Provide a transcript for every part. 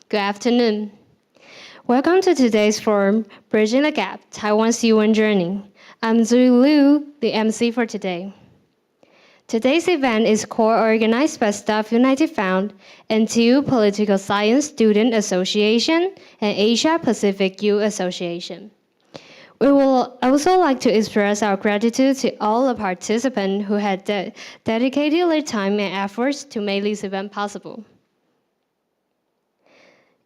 Good afternoon. Welcome to today's forum, Bridging the Gap, Taiwan's UN Journey. I'm Zui Liu, the MC for today. Today's event is co-organized by Staff United Fund, NTU Political Science Student Association, and Asia Pacific Youth Association. We will also like to express our gratitude to all the participants who had dedicated their time and efforts to make this event possible.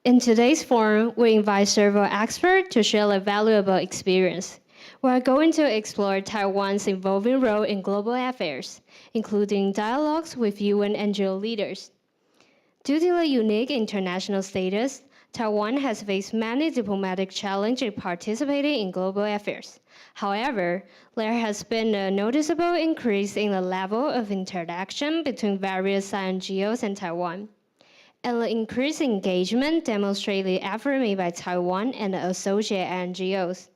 In today's forum, we invite several experts to share their valuable experience. We are going to explore Taiwan's evolving role in global affairs, including dialogues with UN NGO leaders. Due to the unique international status, Taiwan has faced many diplomatic challenges in participating in global affairs. However, there has been a noticeable increase in the level of interaction between various NGOs and Taiwan. And the increased engagement demonstrates the effort made by Taiwan and the associated NGOs.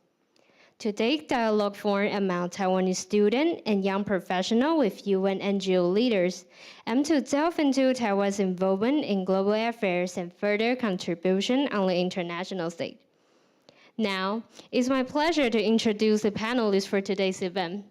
Today's dialogue forum among Taiwanese students and young professionals with UN NGO leaders aim to delve into Taiwan's involvement in global affairs and further contribution on the international stage. Now, it's my pleasure to introduce the panelists for today's event.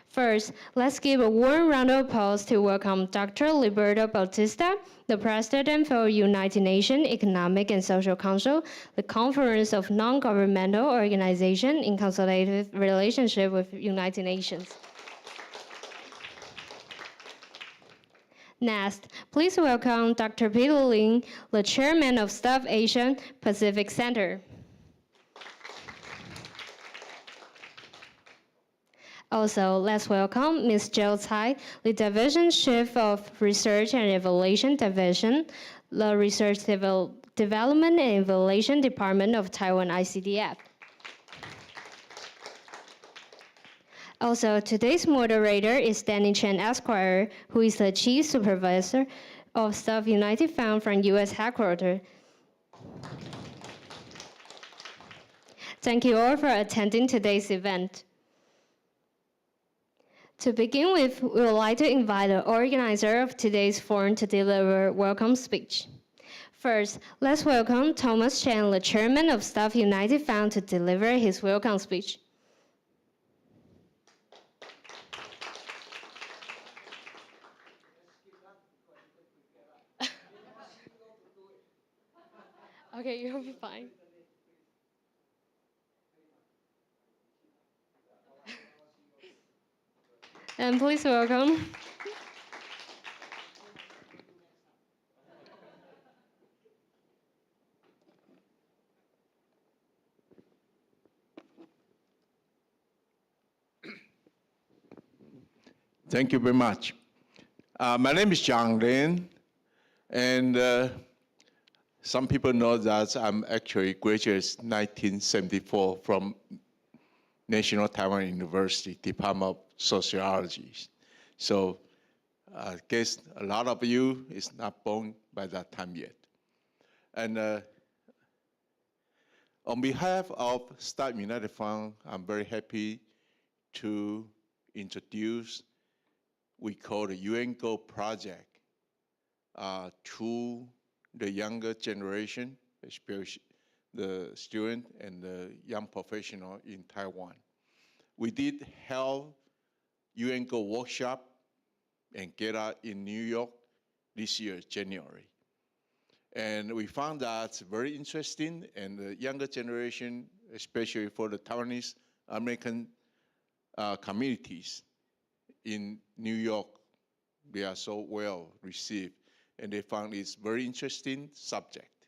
First, let's give a warm round of applause to welcome Dr. Liberto Bautista, the President for United Nations Economic and Social Council, the Conference of Non-Governmental Organizations in Consultative Relationship with United Nations. Next, please welcome Dr. Peter Lin, the Chairman of Staff Asian Pacific Center. Also, let's welcome Ms. Jill Tsai, the Division Chief of Research and Evaluation Division, the Research Development and Evaluation Department of Taiwan ICDF. Also, today's moderator is Danny Chen Esquire, who is the Chief Supervisor of Staff United Fund from U.S. headquarters. Thank you all for attending today's event. To begin with, we would like to invite the organizer of today's forum to deliver a welcome speech. First, let's welcome Thomas Chen, the Chairman of Staff United Fund, to deliver his welcome speech. Okay, you'll be fine. And please welcome. Thank you very much. My name is John Lin, and some people know that I'm actually graduated 1974 from National Taiwan University, Department of Sociology. So I guess a lot of you is not born by that time yet. And on behalf of Staff United Fund, I'm very happy to introduce we call the UN Go project to the younger generation, especially the student and the young professional in Taiwan. We did held UN Go workshop and get out in New York this year, January. And we found that very interesting, and the younger generation, especially for the Taiwanese American communities in New York, they are so well received, and they found it's very interesting subject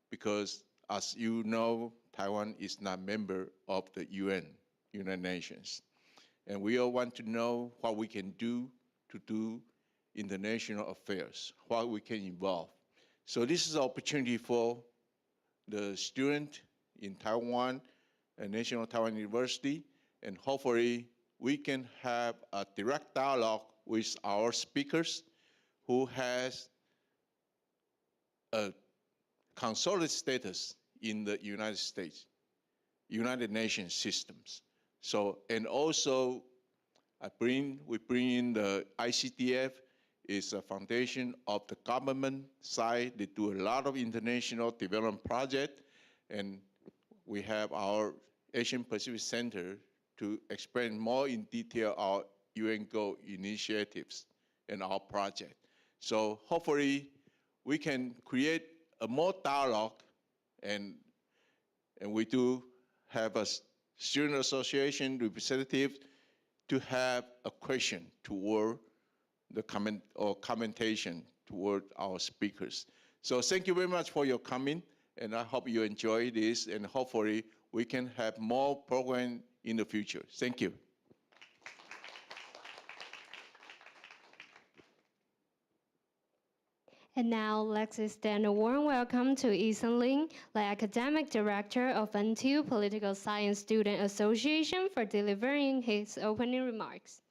because, as you know, Taiwan is not a member of the UN, United Nations. And we all want to know what we can do to do international affairs, what we can involve. So this is an opportunity for the student in Taiwan and National Taiwan University, and hopefully we can have a direct dialogue with our speakers who has a consolidated status in the United States, United Nations systems. So, and also we bring in the ICDF is a foundation of the government side. They do a lot of international development projects, and we have our Asian Pacific Center to explain more in detail our UN Go initiatives and our project. So hopefully we can create a more dialogue, and we do have a student association representative to have a question toward the comment or commentation toward our speakers. So thank you very much for your coming, and I hope you enjoy this, and hopefully we can have more program in the future. Thank you. And now let's extend a warm welcome to Ethan Lin, the Academic Director of NTU Political Science Student Association, for delivering his opening remarks.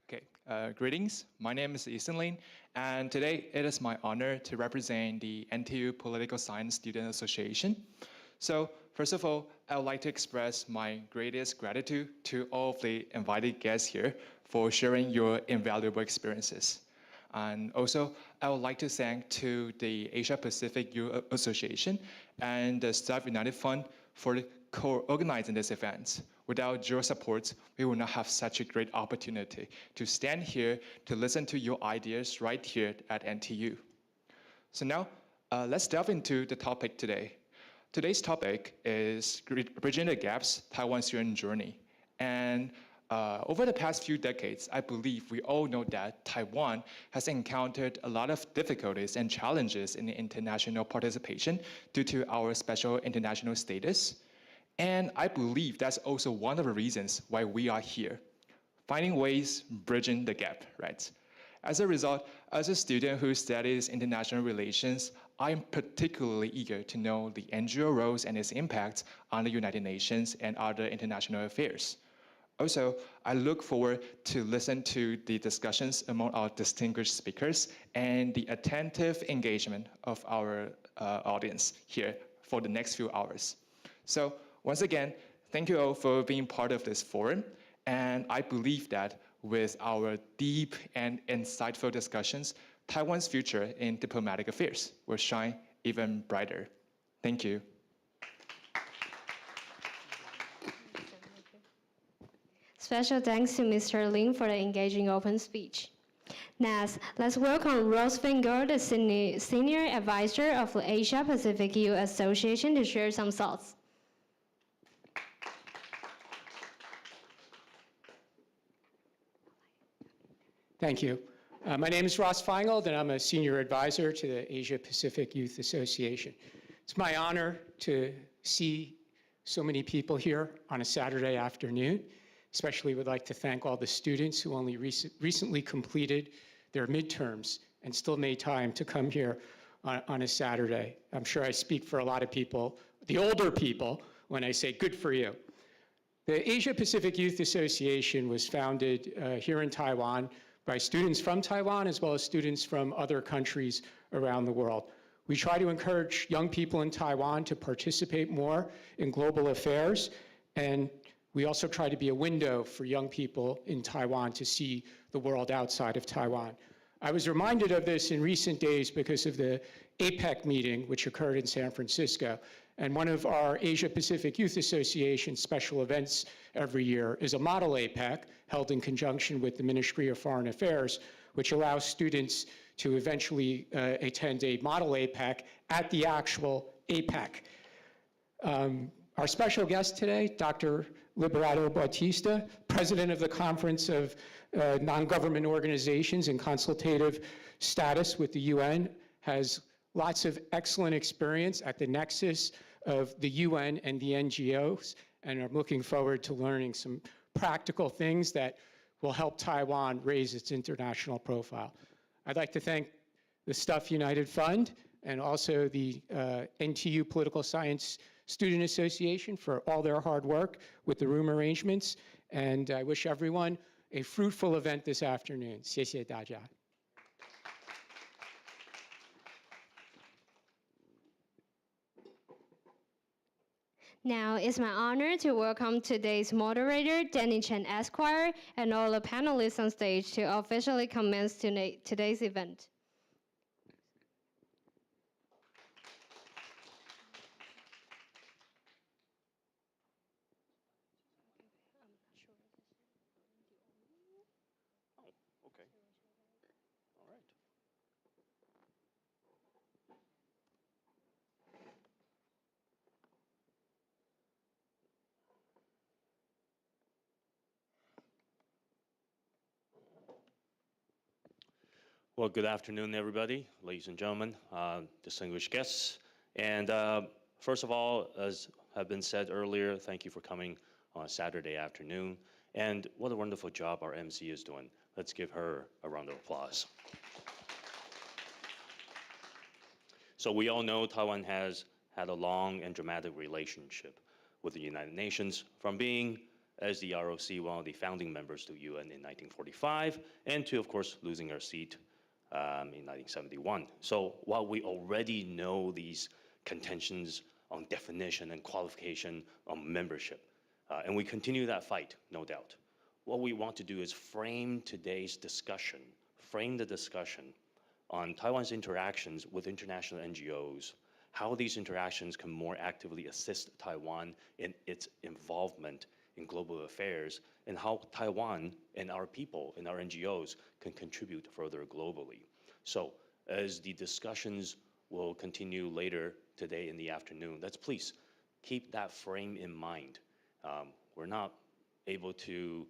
Okay, greetings. My name is Ethan Lin, and today it is my honor to represent the NTU Political Science Student Association. So first of all, I would like to express my greatest gratitude to all of the invited guests here for sharing your invaluable experiences. And also, I would like to thank to the Asia Pacific Youth Association and the Staff United Fund for co-organizing this event. Without your support, we would not have such a great opportunity to stand here to listen to your ideas right here at NTU. So now, let's delve into the topic today. Today's topic is Bridging the Gaps, Taiwan's student journey. And over the past few decades, I believe we all know that Taiwan has encountered a lot of difficulties and challenges in international participation due to our special international status. And I believe that's also one of the reasons why we are here, finding ways bridging the gap, right? As a result, as a student who studies international relations, I'm particularly eager to know the NGO roles and its impacts on the United Nations and other international affairs. Also, I look forward to listen to the discussions among our distinguished speakers and the attentive engagement of our audience here for the next few hours. So once again, thank you all for being part of this forum, and I believe that with our deep and insightful discussions, Taiwan's future in diplomatic affairs will shine even brighter. Thank you. Special thanks to Mr. Lin for the engaging open speech. Next, let's welcome Ross Finger, the Senior Advisor of the Asia Pacific Youth Association, to share some thoughts. Thank you. My name is Ross Feingold, and I'm a senior advisor to the Asia Pacific Youth Association. It's my honor to see so many people here on a Saturday afternoon. Especially would like to thank all the students who only recently completed their midterms and still made time to come here on a Saturday. I'm sure I speak for a lot of people, the older people, when I say good for you. The Asia Pacific Youth Association was founded here in Taiwan by students from Taiwan as well as students from other countries around the world. We try to encourage young people in Taiwan to participate more in global affairs, and we also try to be a window for young people in Taiwan to see the world outside of Taiwan. I was reminded of this in recent days because of the APEC meeting, which occurred in San Francisco. And one of our Asia Pacific Youth Association special events every year is a model APEC held in conjunction with the Ministry of Foreign Affairs, which allows students to eventually attend a model APEC at the actual APEC. Our special guest today, Dr. Liberato Bautista, president of the Conference of Non-Government Organizations in Consultative Status with the UN, has lots of excellent experience at the nexus of the UN and the NGOs, and I'm looking forward to learning some practical things that will help Taiwan raise its international profile. I'd like to thank the Stuff United Fund and also the NTU Political Science Student Association for all their hard work with the room arrangements, and I wish everyone a fruitful event this afternoon. 谢谢大家. Now, it's my honor to welcome today's moderator, Danny Chen Esquire, and all the panelists on stage to officially commence today's event. Okay. All right. Well, good afternoon, everybody, ladies and gentlemen, distinguished guests. And first of all, as have been said earlier, thank you for coming on a Saturday afternoon. And what a wonderful job our MC is doing. Let's give her a round of applause. So we all know Taiwan has had a long and dramatic relationship with the United Nations, from being, as the ROC, one of the founding members to UN in 1945, and to, of course, losing our seat in 1971. So while we already know these contentions on definition and qualification on membership, and we continue that fight, no doubt, what we want to do is frame today's discussion, frame the discussion on Taiwan's interactions with international NGOs, how these interactions can more actively assist Taiwan in its involvement in global affairs, and how Taiwan and our people and our NGOs can contribute further globally. So as the discussions will continue later today in the afternoon, let's please keep that frame in mind. We're not able to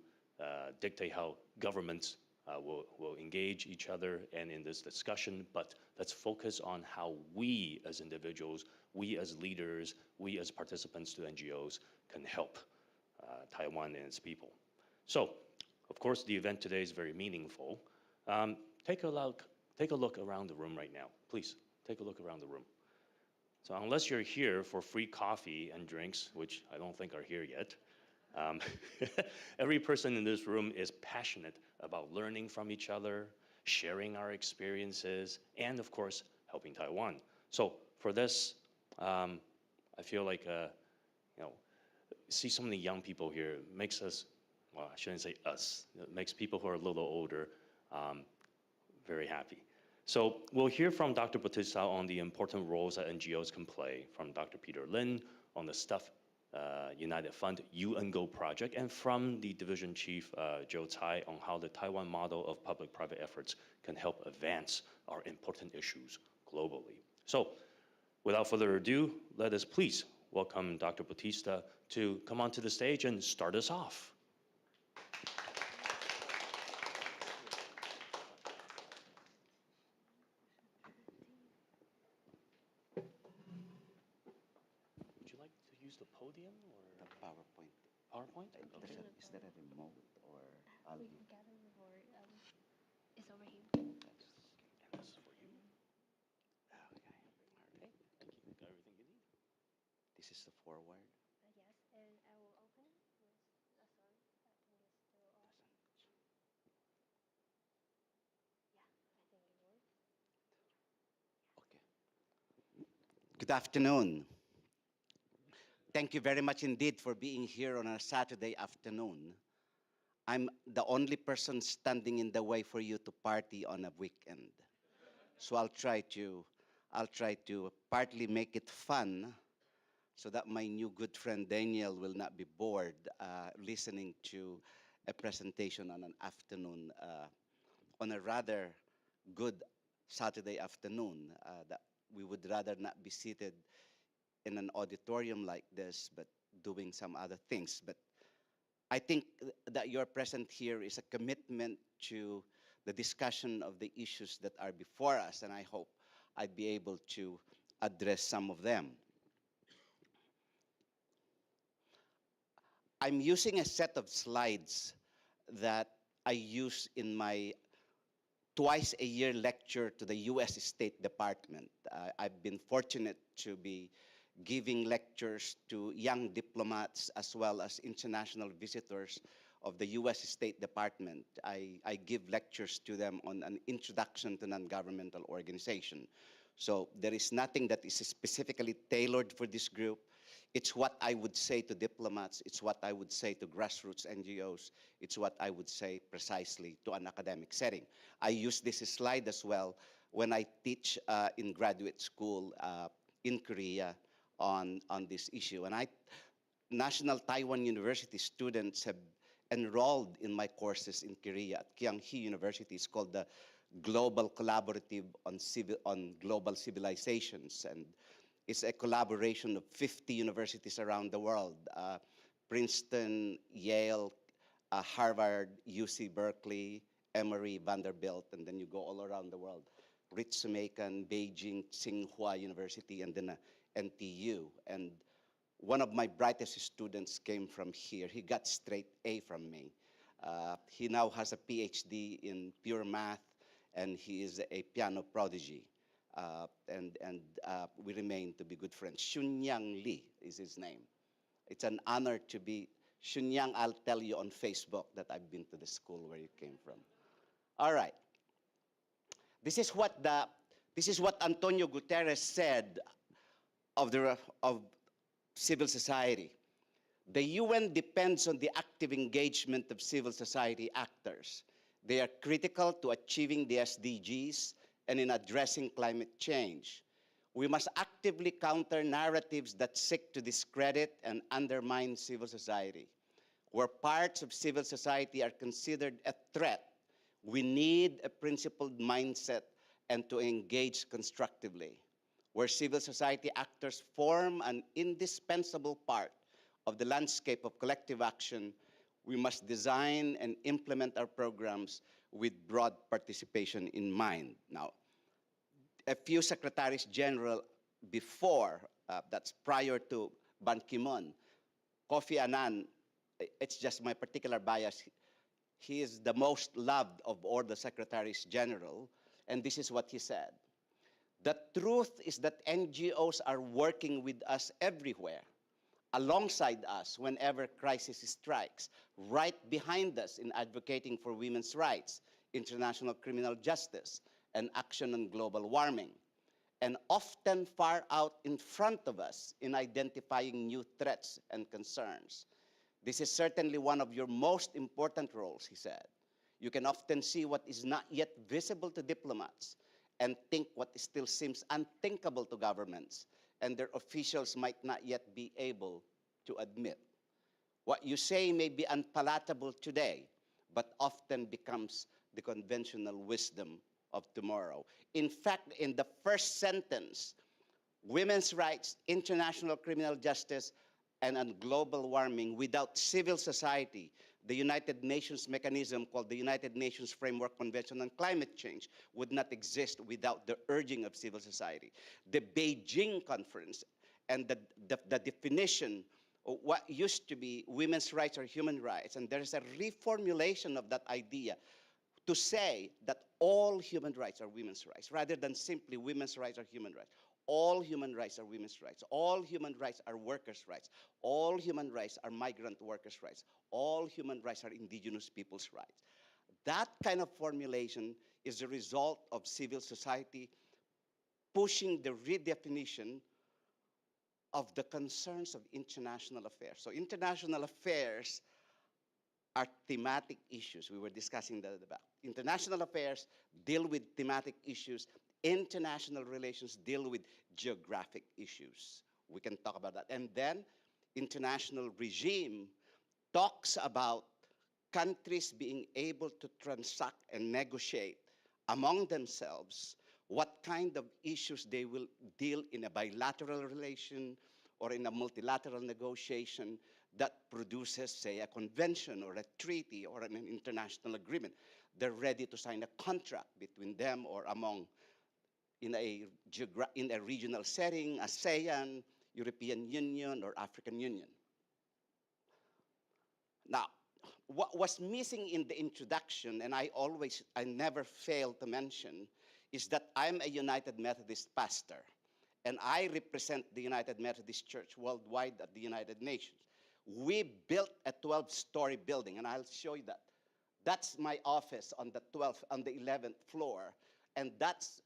dictate how governments will engage each other and in this discussion, but let's focus on how we as individuals, we as leaders, we as participants to NGOs can help Taiwan and its people. So, of course, the event today is very meaningful. Take a look around the room right now. Please, take a look around the room. So unless you're here for free coffee and drinks, which I don't think are here yet, every person in this room is passionate about learning from each other, sharing our experiences, and of course, helping Taiwan. So for this, I feel like, see so many young people here makes us, well, I shouldn't say us, it makes people who are a little older very happy. So we'll hear from Dr. Bautista on the important roles that NGOs can play, from Dr. Peter Lin on the Stuff United Fund UN Go project, and from the Division Chief Joe Tsai on how the Taiwan model of public-private efforts can help advance our important issues globally. So without further ado, let us please welcome Dr. Bautista to come onto the stage and start us off. Would you like to use the podium or the PowerPoint? PowerPoint? Okay. Is there a remote or I'll We be? can gather before it's over here. And this is for you. Okay. All right. Thank you. Got everything you need. This is the forward. Yes, and I will open with a song. I think it's still on. Yeah, I think it works. Okay. Good afternoon. Thank you very much indeed for being here on a Saturday afternoon. I'm the only person standing in the way for you to party on a weekend. So I'll try to partly make it fun so that my new good friend Daniel will not be bored listening to a presentation on an afternoon, on a rather good Saturday afternoon, that we would rather not be seated in an auditorium like this, but doing some other things. But I think that your present here is a commitment to the discussion of the issues that are before us, and I hope I'd be able to address some of them. I'm using a set of slides that I use in my twice-a-year lecture to the U.S. State Department. I've been fortunate to be giving lectures to young diplomats as well as international visitors of the U.S. State Department. I give lectures to them on an introduction to non-governmental organization. So there is nothing that is specifically tailored for this group. It's what I would say to diplomats. It's what I would say to grassroots NGOs. It's what I would say precisely to an academic setting. I use this slide as well when I teach in graduate school in Korea on this issue. And National Taiwan University students have enrolled in my courses in Korea at Kyunghee University. It's called the Global Collaborative on Global Civilizations. And it's a collaboration of 50 universities around the world, Princeton, Yale, Harvard, UC Berkeley, Emory, Vanderbilt, and then you go all around the world. Ritsumeikan, Beijing, Tsinghua University, and then NTU. And one of my brightest students came from here. He got straight A from me. He now has a PhD in pure math, and he is a piano prodigy. We remain to be good friends. Xunyang Lee is his name. It's an honor to be Xunyang. I'll tell you on Facebook that I've been to the school where you came from. All right. This is what Antonio Guterres said of civil society. The UN depends on the active engagement of civil society actors. They are critical to achieving the SDGs and in addressing climate change. We must actively counter narratives that seek to discredit and undermine civil society. Where parts of civil society are considered a threat, we need a principled mindset and to engage constructively. Where civil society actors form an indispensable part of the landscape of collective action, we must design and implement our programs with broad participation in mind. Now, a few secretaries general before, that's prior to Ban Ki-moon, Kofi Annan, it's just my particular bias, he is the most loved of all the secretaries general, and this is what he said. The truth is that NGOs are working with us everywhere, alongside us whenever crisis strikes, right behind us in advocating for women's rights, international criminal justice, and action on global warming, and often far out in front of us in identifying new threats and concerns. This is certainly one of your most important roles, he said. You can often see what is not yet visible to diplomats and think what still seems unthinkable to governments, and their officials might not yet be able to admit. What you say may be unpalatable today, but often becomes the conventional wisdom of tomorrow. In fact, in the first sentence, women's rights, international criminal justice, and on global warming, without civil society, the United Nations mechanism called the United Nations Framework Convention on Climate Change would not exist without the urging of civil society. The Beijing Conference and the definition of what used to be women's rights or human rights, and there is a reformulation of that idea to say that all human rights are women's rights, rather than simply women's rights are human rights. All human rights are women's rights. All human rights are workers' rights. All human rights are migrant workers' rights. All human rights are indigenous people's rights. That kind of formulation is the result of civil society pushing the redefinition of the concerns of international affairs. So international affairs are thematic issues. We were discussing that about. International affairs deal with thematic issues. International relations deal with geographic issues. We can talk about that. And then international regime talks about countries being able to transact and negotiate among themselves what kind of issues they will deal in a bilateral relation or in a multilateral negotiation that produces, say, a convention or a treaty or an international agreement. They're ready to sign a contract between them or among, in a regional setting, ASEAN, European Union, or African Union. Now, what was missing in the introduction, and I never fail to mention, is that I'm a United Methodist pastor, and I represent the United Methodist Church worldwide at the United Nations. We built a 12-story building, and I'll show you that. That's my office on the 11th floor, and that's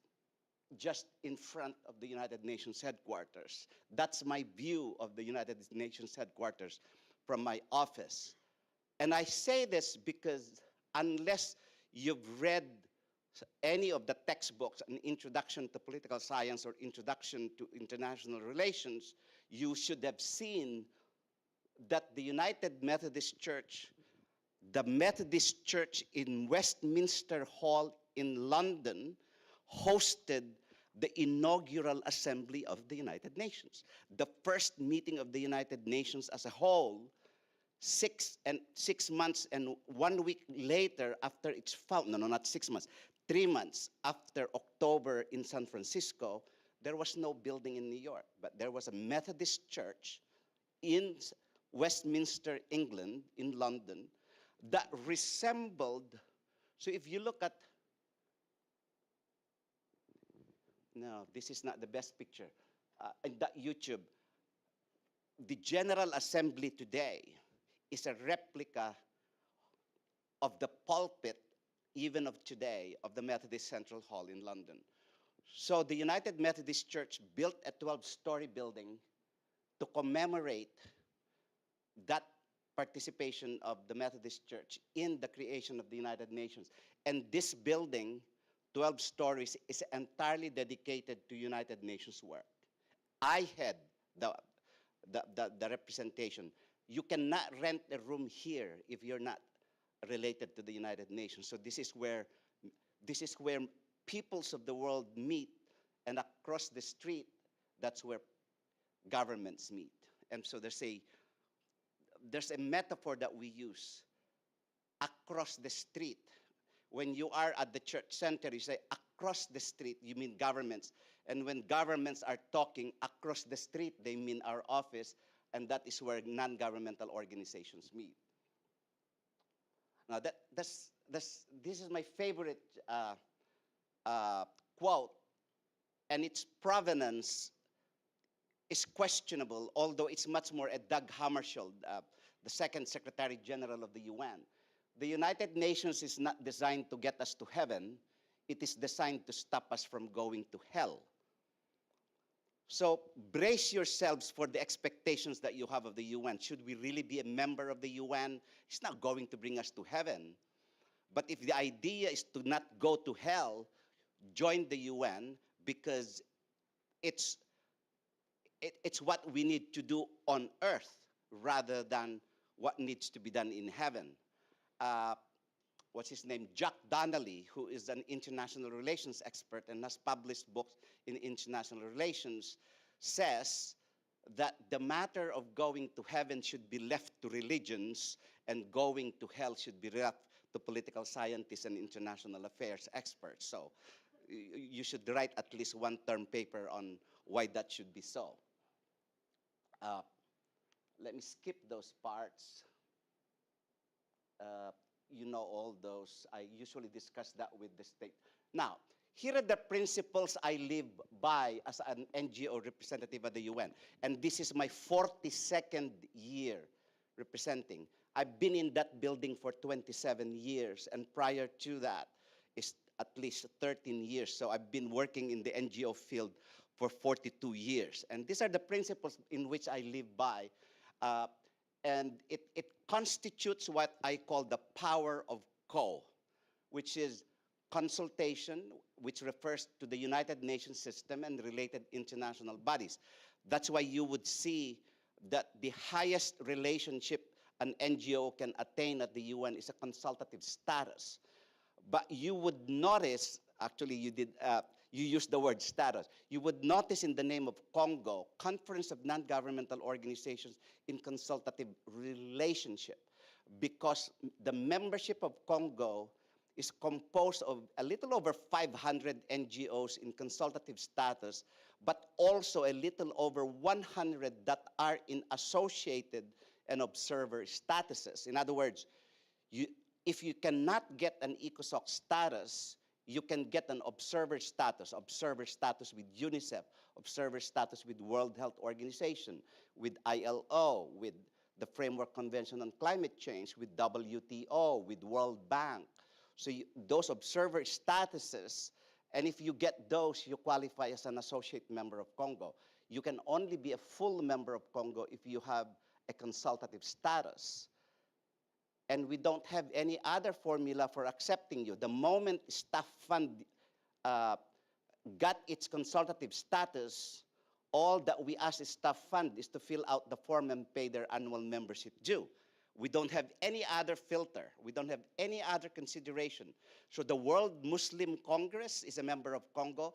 just in front of the United Nations headquarters. That's my view of the United Nations headquarters from my office. And I say this because unless you've read any of the textbooks, an introduction to political science or introduction to international relations, you should have seen that the United Methodist Church, the Methodist Church in Westminster Hall in London, hosted the inaugural assembly of the United Nations. The first meeting of the United Nations as a whole, 6 months and 1 week later after its founding, no, not 6 months, 3 months after October in San Francisco, there was no building in New York, but there was a Methodist church in Westminster, England, in London, that resembled, so if you look at, no, this is not the best picture, in that YouTube, the General Assembly today is a replica of the pulpit, even of today, of the Methodist Central Hall in London. So the United Methodist Church built a 12-story building to commemorate that participation of the Methodist Church in the creation of the United Nations. And this building, 12 stories, is entirely dedicated to United Nations work. I had the representation. You cannot rent a room here if you're not related to the United Nations. So this is where peoples of the world meet, and across the street, that's where governments meet. And so there's a metaphor that we use. Across the street. When you are at the church center, you say across the street, you mean governments. And when governments are talking across the street, they mean our office, and that is where non-governmental organizations meet. Now this is my favorite quote, and its provenance is questionable, although it's much more a Doug Hammarskjöld, the second Secretary General of the UN. The United Nations is not designed to get us to heaven. It is designed to stop us from going to hell. So brace yourselves for the expectations that you have of the UN. Should we really be a member of the UN? It's not going to bring us to heaven. But if the idea is to not go to hell, join the UN, because it's what we need to do on earth rather than what needs to be done in heaven. What's his name? Jack Donnelly, who is an international relations expert and has published books in international relations, says that the matter of going to heaven should be left to religions, and going to hell should be left to political scientists and international affairs experts. So you should write at least one term paper on why that should be so. Let me skip those parts. You know all those. I usually discuss that with the state. Now, here are the principles I live by as an NGO representative at the UN. And this is my 42nd year representing. I've been in that building for 27 years, and prior to that is at least 13 years. So I've been working in the NGO field for 42 years. And these are the principles in which I live by. And it constitutes what I call the power of co, which is consultation, which refers to the United Nations system and related international bodies. That's why you would see that the highest relationship an NGO can attain at the UN is a consultative status. But you would notice, actually you used the word status. You would notice in the name of Congo, Conference of Non-Governmental Organizations in Consultative Relationship, because the membership of Congo is composed of a little over 500 NGOs in consultative status, but also a little over 100 that are in associated and observer statuses. In other words, if you cannot get an ECOSOC status, you can get an observer status with UNICEF, observer status with World Health Organization, with ILO, with the Framework Convention on Climate Change, with WTO, with World Bank. So those observer statuses And if you get those, you qualify as an associate member of Congo. You can only be a full member of Congo if you have a consultative status. And we don't have any other formula for accepting you. The moment Staff Fund got its consultative status, all that we ask Staff Fund is to fill out the form and pay their annual membership due. We don't have any other filter. We don't have any other consideration. So the World Muslim Congress is a member of Congo.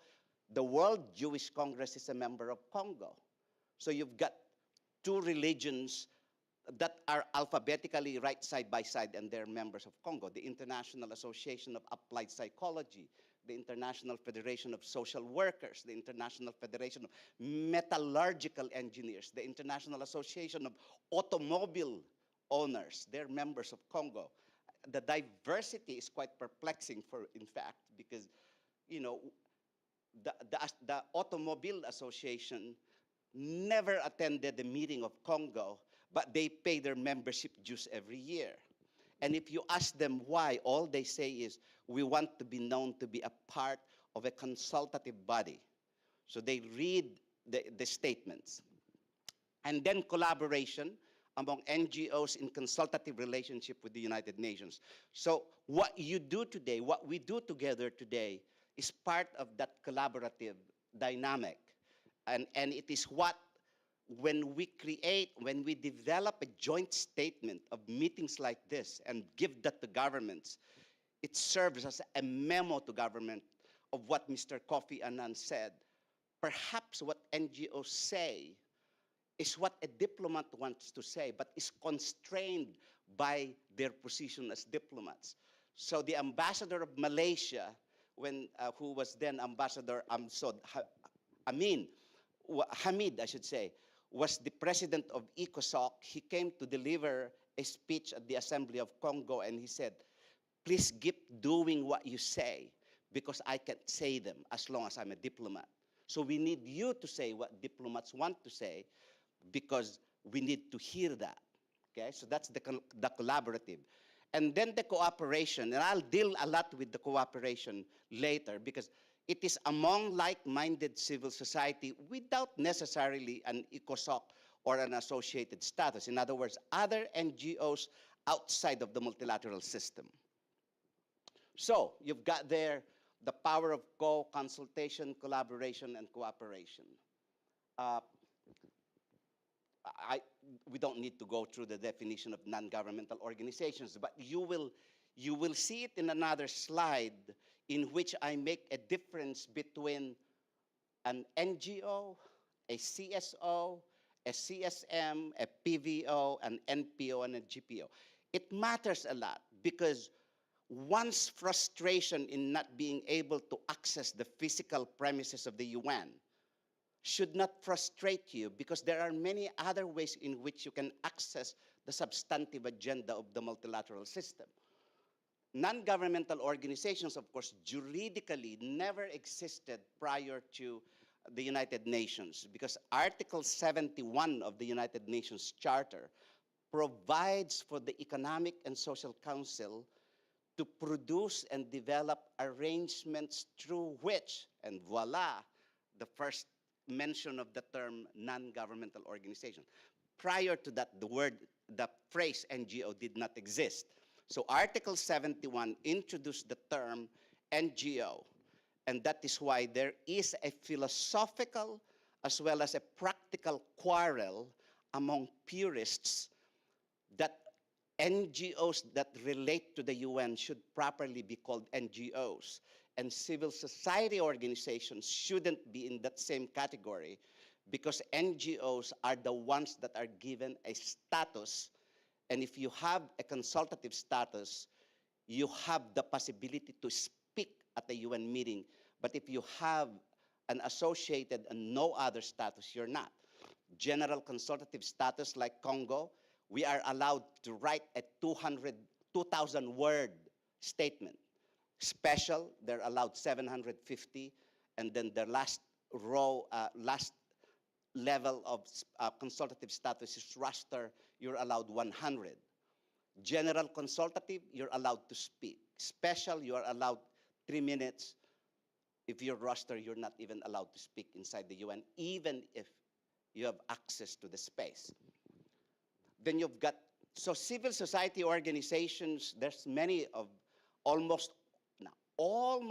The World Jewish Congress is a member of Congo. So you've got two religions that are alphabetically right side by side, and they're members of Congo. The International Association of Applied Psychology, the International Federation of Social Workers, the International Federation of Metallurgical Engineers, the International Association of Automobile Owners, they're members of Congo. The diversity is quite perplexing, in fact, because, you know, the Automobile Association never attended the meeting of Congo, but they pay their membership dues every year. And if you ask them why, all they say is, we want to be known to be a part of a consultative body. So they read the statements. And then collaboration among NGOs in consultative relationship with the United Nations. So what you do today, what we do together today, is part of that collaborative dynamic. And it is what, when we develop a joint statement of meetings like this and give that to governments, it serves as a memo to government of what Mr. Kofi Annan said. Perhaps what NGOs say is what a diplomat wants to say, but is constrained by their position as diplomats. So the ambassador of Malaysia, who was then Ambassador Hamid, I should say, was the president of ECOSOC. He came to deliver a speech at the Assembly of Congo, and he said, please keep doing what you say, because I can't say them as long as I'm a diplomat. So we need you to say what diplomats want to say, because we need to hear that. Okay, so that's the collaborative. And then the cooperation, and I'll deal a lot with the cooperation later, because it is among like-minded civil society without necessarily an ECOSOC or an associated status. In other words, other NGOs outside of the multilateral system. So you've got there the power of co-consultation, collaboration, and cooperation. We don't need to go through the definition of non-governmental organizations, but you will see it in another slide in which I make a difference between an NGO, a CSO, a CSM, a PVO, an NPO, and a GPO. It matters a lot because one's frustration in not being able to access the physical premises of the UN should not frustrate you, because there are many other ways in which you can access the substantive agenda of the multilateral system. Non-governmental organizations, of course, juridically never existed prior to the United Nations, because Article 71 of the United Nations Charter provides for the Economic and Social Council to produce and develop arrangements through which, and voila, the first mention of the term non-governmental organization. Prior to that, the phrase NGO did not exist. So Article 71 introduced the term NGO, and that is why there is a philosophical as well as a practical quarrel among purists that NGOs that relate to the UN should properly be called NGOs, and civil society organizations shouldn't be in that same category, because NGOs are the ones that are given a status. And if you have a consultative status, you have the possibility to speak at the UN meeting. But if you have an associated and no other status, you're not. General consultative status like Congo, we are allowed to write a 2,000-word statement. Special, they're allowed 750, and then the last level of consultative status is roster, you're allowed 100. General consultative, you're allowed to speak. Special, you are allowed 3 minutes. if you're roster, you're not even allowed to speak inside the UN, even if you have access to the space. Then you've got, so civil society organizations, there's many of, almost all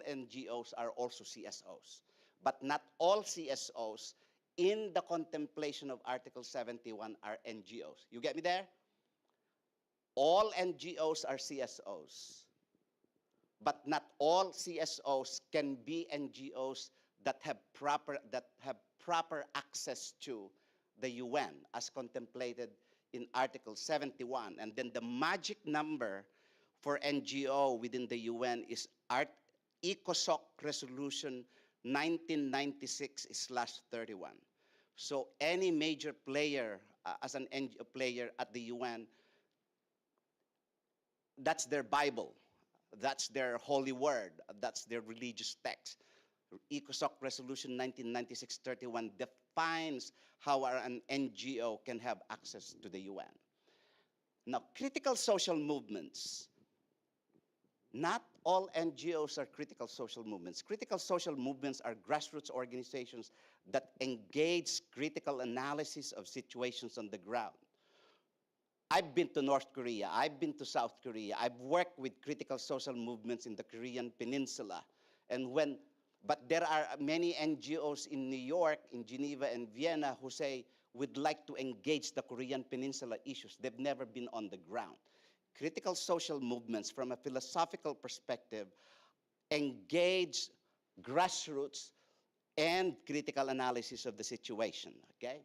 NGOs are also CSOs, but not all CSOs in the contemplation of Article 71 are NGOs. You get me there? All NGOs are CSOs, but not all CSOs can be NGOs that have proper access to the UN as contemplated in Article 71. And then the magic number for NGO within the UN is ECOSOC Resolution 1996/31. So any major player, as an NGO player at the UN, that's their Bible, that's their holy word, that's their religious text. ECOSOC Resolution 1996/31 defines how an NGO can have access to the UN. Now, critical social movements. Not all NGOs are critical social movements. Critical social movements are grassroots organizations that engage critical analysis of situations on the ground. I've been to North Korea, I've been to South Korea, I've worked with critical social movements in the Korean Peninsula. But there are many NGOs in New York, in Geneva, and Vienna who say, we'd like to engage the Korean Peninsula issues. They've never been on the ground. Critical social movements, from a philosophical perspective, engage grassroots and critical analysis of the situation, okay?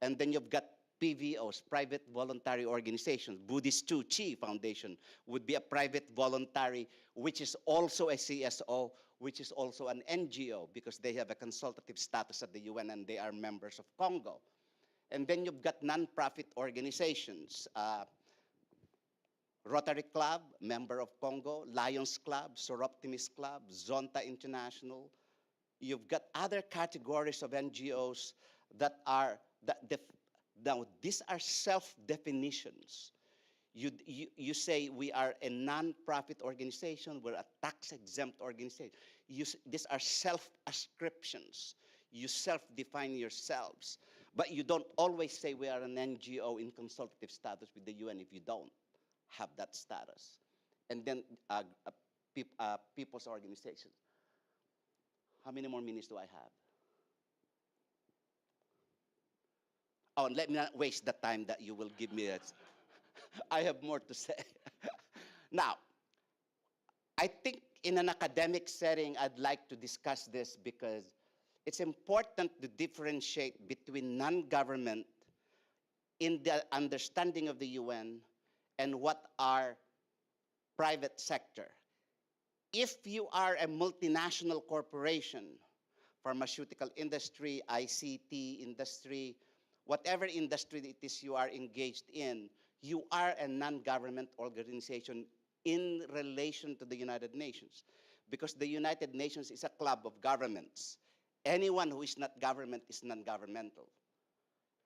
And then you've got PVOs, private voluntary organizations. Buddhist Tu Chi Foundation would be a private voluntary, which is also a CSO, which is also an NGO, because they have a consultative status at the UN and they are members of Congo. And then you've got nonprofit organizations. Rotary Club, member of Congo, Lions Club, Soroptimist Club, Zonta International. You've got other categories of NGOs that are, now these are self-definitions. You say we are a non-profit organization, we're a tax-exempt organization. These are self-ascriptions. You self-define yourselves. But you don't always say we are an NGO in consultative status with the UN if you don't have that status. And then people's organizations. How many more minutes do I have? Oh, and let me not waste the time that you will give me. I have more to say. Now, I think in an academic setting, I'd like to discuss this because it's important to differentiate between non-government in the understanding of the UN and what are private sector. If you are a multinational corporation, pharmaceutical industry, ICT industry, whatever industry it is you are engaged in, you are a non-government organization in relation to the United Nations. Because the United Nations is a club of governments. Anyone who is not government is non-governmental.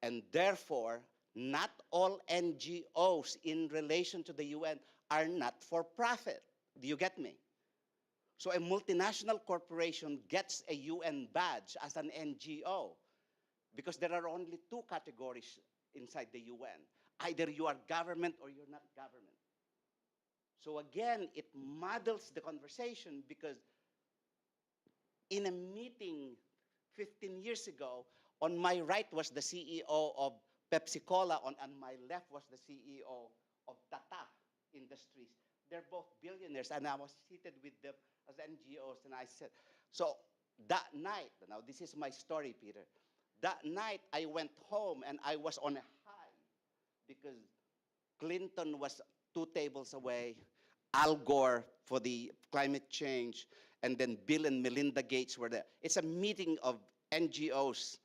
And therefore, not all NGOs in relation to the UN are not for profit. Do you get me? So a multinational corporation gets a UN badge as an NGO because there are only two categories inside the UN. Either you are government or you're not government. So again, it muddles the conversation because in a meeting 15 years ago, on my right was the CEO of Pepsi-Cola, on my left was the CEO of Tata Industries. They're both billionaires, and I was seated with them as NGOs, and I said, so that night, now this is my story, Peter. That night, I went home, and I was on a high because Clinton was 2 tables away, Al Gore for the climate change, and then Bill and Melinda Gates were there. It's a meeting of NGOs.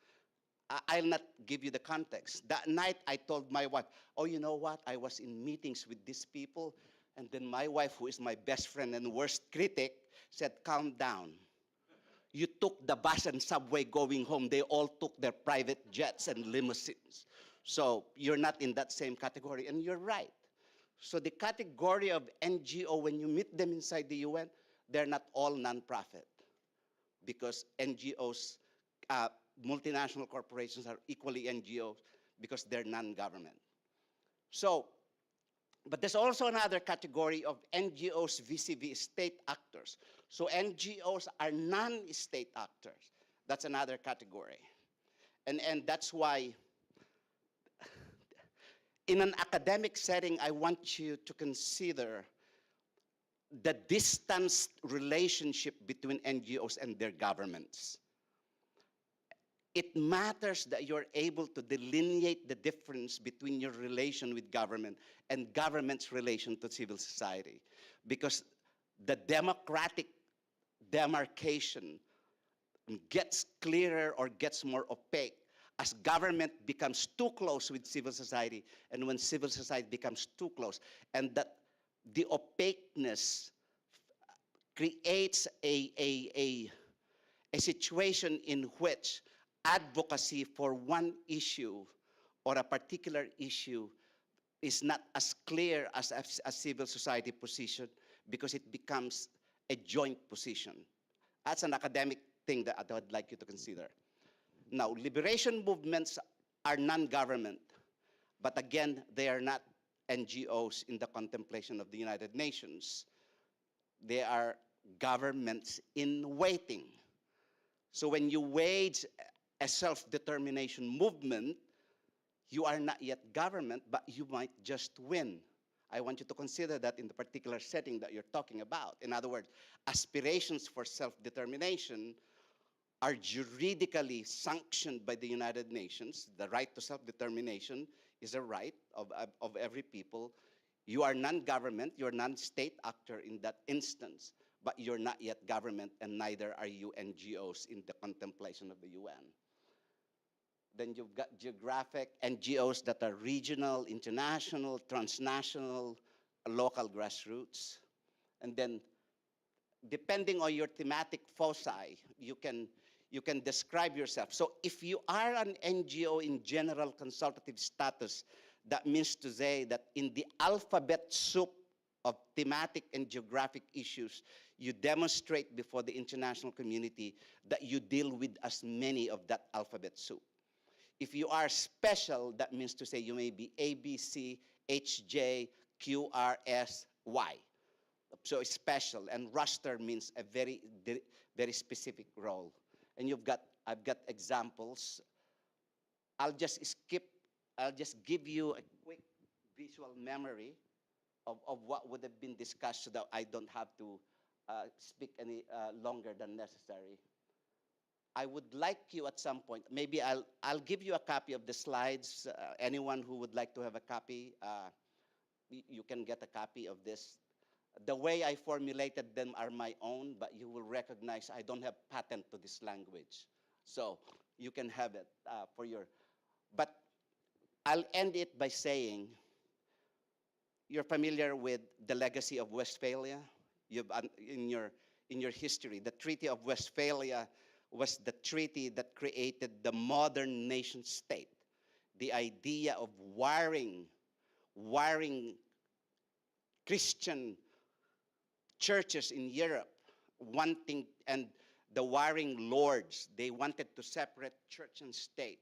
I'll not give you the context. That night, I told my wife, oh, you know what? I was in meetings with these people, and then my wife, who is my best friend and worst critic, said, calm down. You took the bus and subway going home. They all took their private jets and limousines. So you're not in that same category, and you're right. So the category of NGO, when you meet them inside the UN, they're not all nonprofit. because NGOs, multinational corporations are equally NGOs because they're non-government. So, but there's also another category of NGOs vis-a-vis state actors. So NGOs are non-state actors. That's another category. And that's why in an academic setting, I want you to consider the distanced relationship between NGOs and their governments. It matters that you're able to delineate the difference between your relation with government and government's relation to civil society, because the democratic demarcation gets clearer or gets more opaque as government becomes too close with civil society and when civil society becomes too close. And that the opaqueness creates a situation in which advocacy for one issue or a particular issue is not as clear as a civil society position because it becomes a joint position. That's an academic thing that I would like you to consider. Now, liberation movements are non-government, but again, they are not NGOs in the contemplation of the United Nations. They are governments in waiting. So when you wage a self-determination movement, you are not yet government, but you might just win. I want you to consider that in the particular setting that you're talking about. In other words, aspirations for self-determination are juridically sanctioned by the United Nations. The right to self-determination is a right of every people. You are non-government, you're non-state actor in that instance, but you're not yet government, and neither are you NGOs in the contemplation of the UN. Then you've got geographic NGOs that are regional, international, transnational, local grassroots. And then depending on your thematic foci, you can describe yourself. So if you are an NGO in general consultative status, that means to say that in the alphabet soup of thematic and geographic issues, you demonstrate before the international community that you deal with as many of that alphabet soup. If you are special, that means to say you may be A, B, C, H, J, Q, R, S, Y. So it's special, and roster means a very specific role. And I've got examples. I'll just give you a quick visual memory of what would have been discussed so that I don't have to speak any longer than necessary. I would like you at some point, maybe I'll give you a copy of the slides. Anyone who would like to have a copy, you can get a copy of this. The way I formulated them are my own, but you will recognize I don't have patent to this language. So you can have it for your, but I'll end it by saying, you're familiar with the legacy of Westphalia? In your history, the Treaty of Westphalia was the treaty that created the modern nation state. The idea of wiring Christian churches in Europe, and the warring lords, they wanted to separate church and state,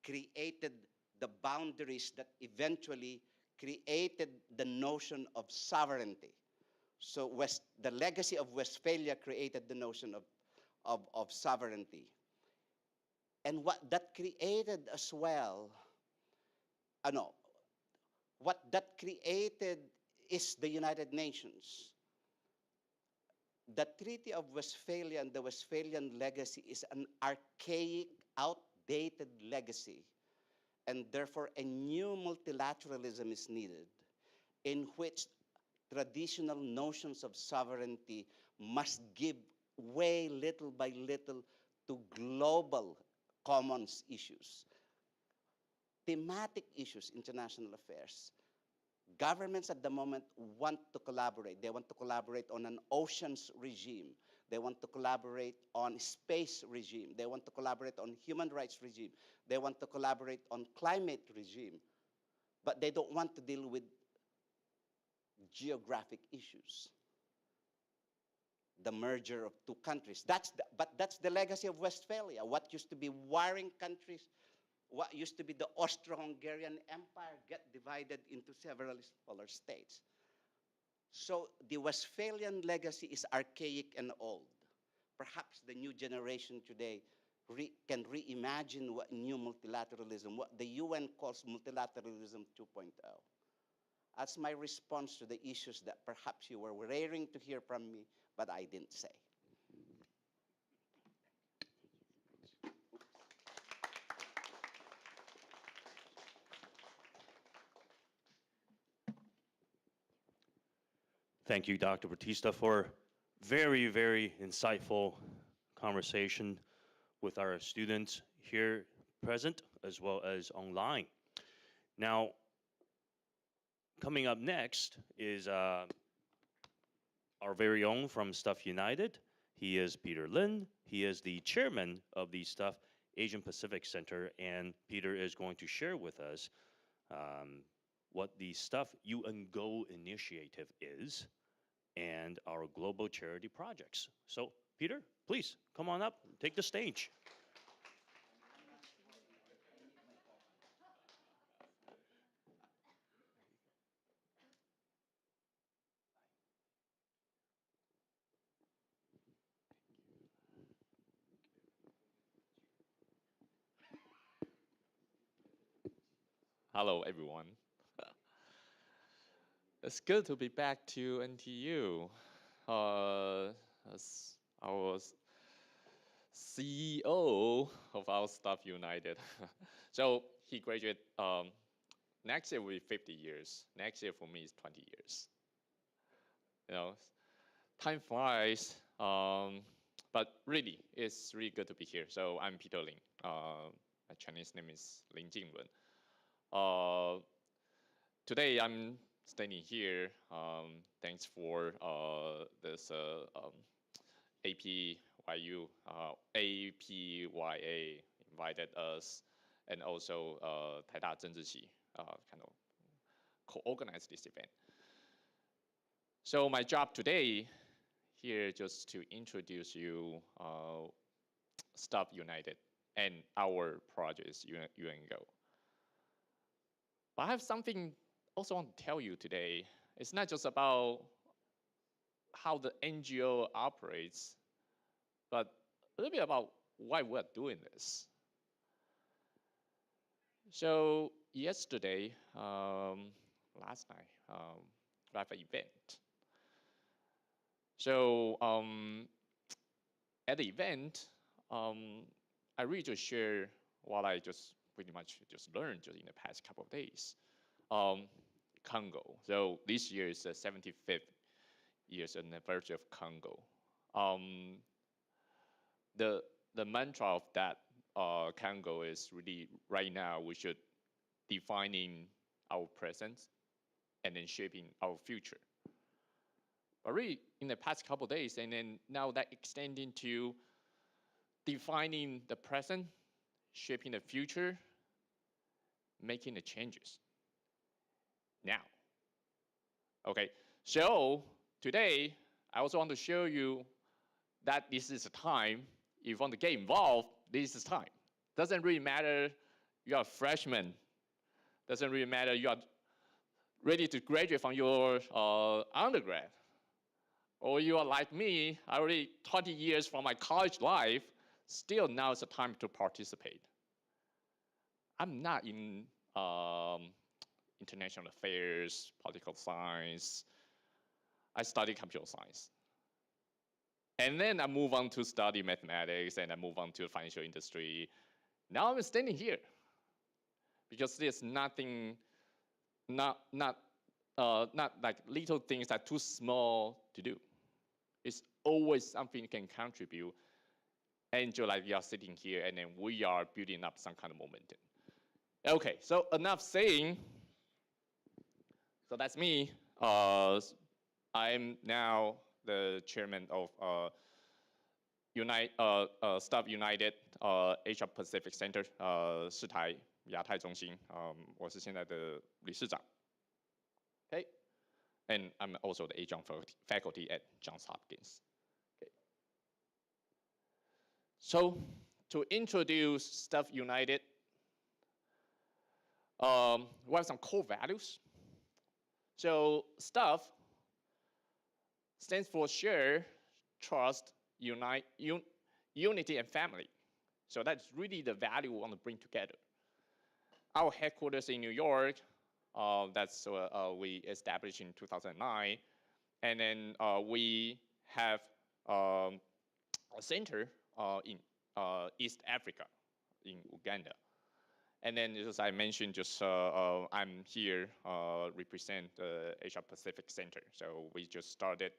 created the boundaries that eventually created the notion of sovereignty. So the legacy of Westphalia created the notion of sovereignty. And what that created as well, what that created is the United Nations. The Treaty of Westphalia and the Westphalian legacy is an archaic, outdated legacy. And therefore, a new multilateralism is needed in which traditional notions of sovereignty must give way little by little to global commons issues, thematic issues, international affairs. Governments at the moment want to collaborate. They want to collaborate on an oceans regime. They want to collaborate on space regime. They want to collaborate on human rights regime. They want to collaborate on climate regime. But they don't want to deal with geographic issues. the merger of two countries. But that's the legacy of Westphalia. What used to be warring countries, what used to be the Austro-Hungarian Empire, get divided into several smaller states. So the Westphalian legacy is archaic and old. Perhaps the new generation today can reimagine what new multilateralism, what the UN calls multilateralism 2.0. That's my response to the issues that perhaps you were raring to hear from me, but I didn't say. Thank you, Dr. Batista, for very, very insightful conversation with our students here present as well as online. Now, coming up next is our very own from Stuff United. He is Peter Lin. He is the chairman of the Stuff Asian Pacific Center, and Peter is going to share with us what the Stuff UN Go initiative is and our global charity projects. So, Peter, please come on up, take the stage. Hello, everyone. It's good to be back to NTU. As our CEO of our Stuff United. So he graduated, next year will be 50 years. Next year for me is 20 years. You know, time flies, but really, it's really good to be here. So I'm Peter Lin. My Chinese name is Lin Jinglun. Today I'm standing here. Thanks for this APYA invited us, and also Taida 政治系 kind of co-organized this event. So my job today here just to introduce you Stuff United and our projects UN Go. But I have something also want to tell you today. It's not just about how the NGO operates, but a little bit about why we're doing this. So yesterday, last night, we have an event. So at the event, I really just share what I just pretty much just learned just in the past couple of days. Congo. So this year is the 75th years anniversary of Congo. The mantra of that Congo is really right now we should defining our present and then shaping our future. But really in the past couple of days, and then now that extending to defining the present, shaping the future, making the changes. Now, okay, so today I also want to show you that this is a time, if you want to get involved, this is time. Doesn't really matter you are a freshman, doesn't really matter you are ready to graduate from your undergrad, or you are like me, already 20 years from my college life, still now is the time to participate. I'm not in international affairs, political science. I studied computer science. And then I move on to study mathematics, and I move on to the financial industry. Now I'm standing here because there's nothing, not like little things that are too small to do. It's always something you can contribute. And just like we are sitting here, and then we are building up some kind of momentum. Okay, so enough saying. So that's me. I'm now the chairman of Stuff United Asia Pacific Center 世台亚太中心。我是现在的理事长。Okay, and I'm also the adjunct faculty at Johns Hopkins. So to introduce Stuff United, we have some core values. So STUF stands for share, trust, unity, and family. So that's really the value we want to bring together. Our headquarters in New York, we established in 2009. And then we have a center in East Africa, in Uganda. And then, as I mentioned, I'm here represent the Asia Pacific Center. So we just started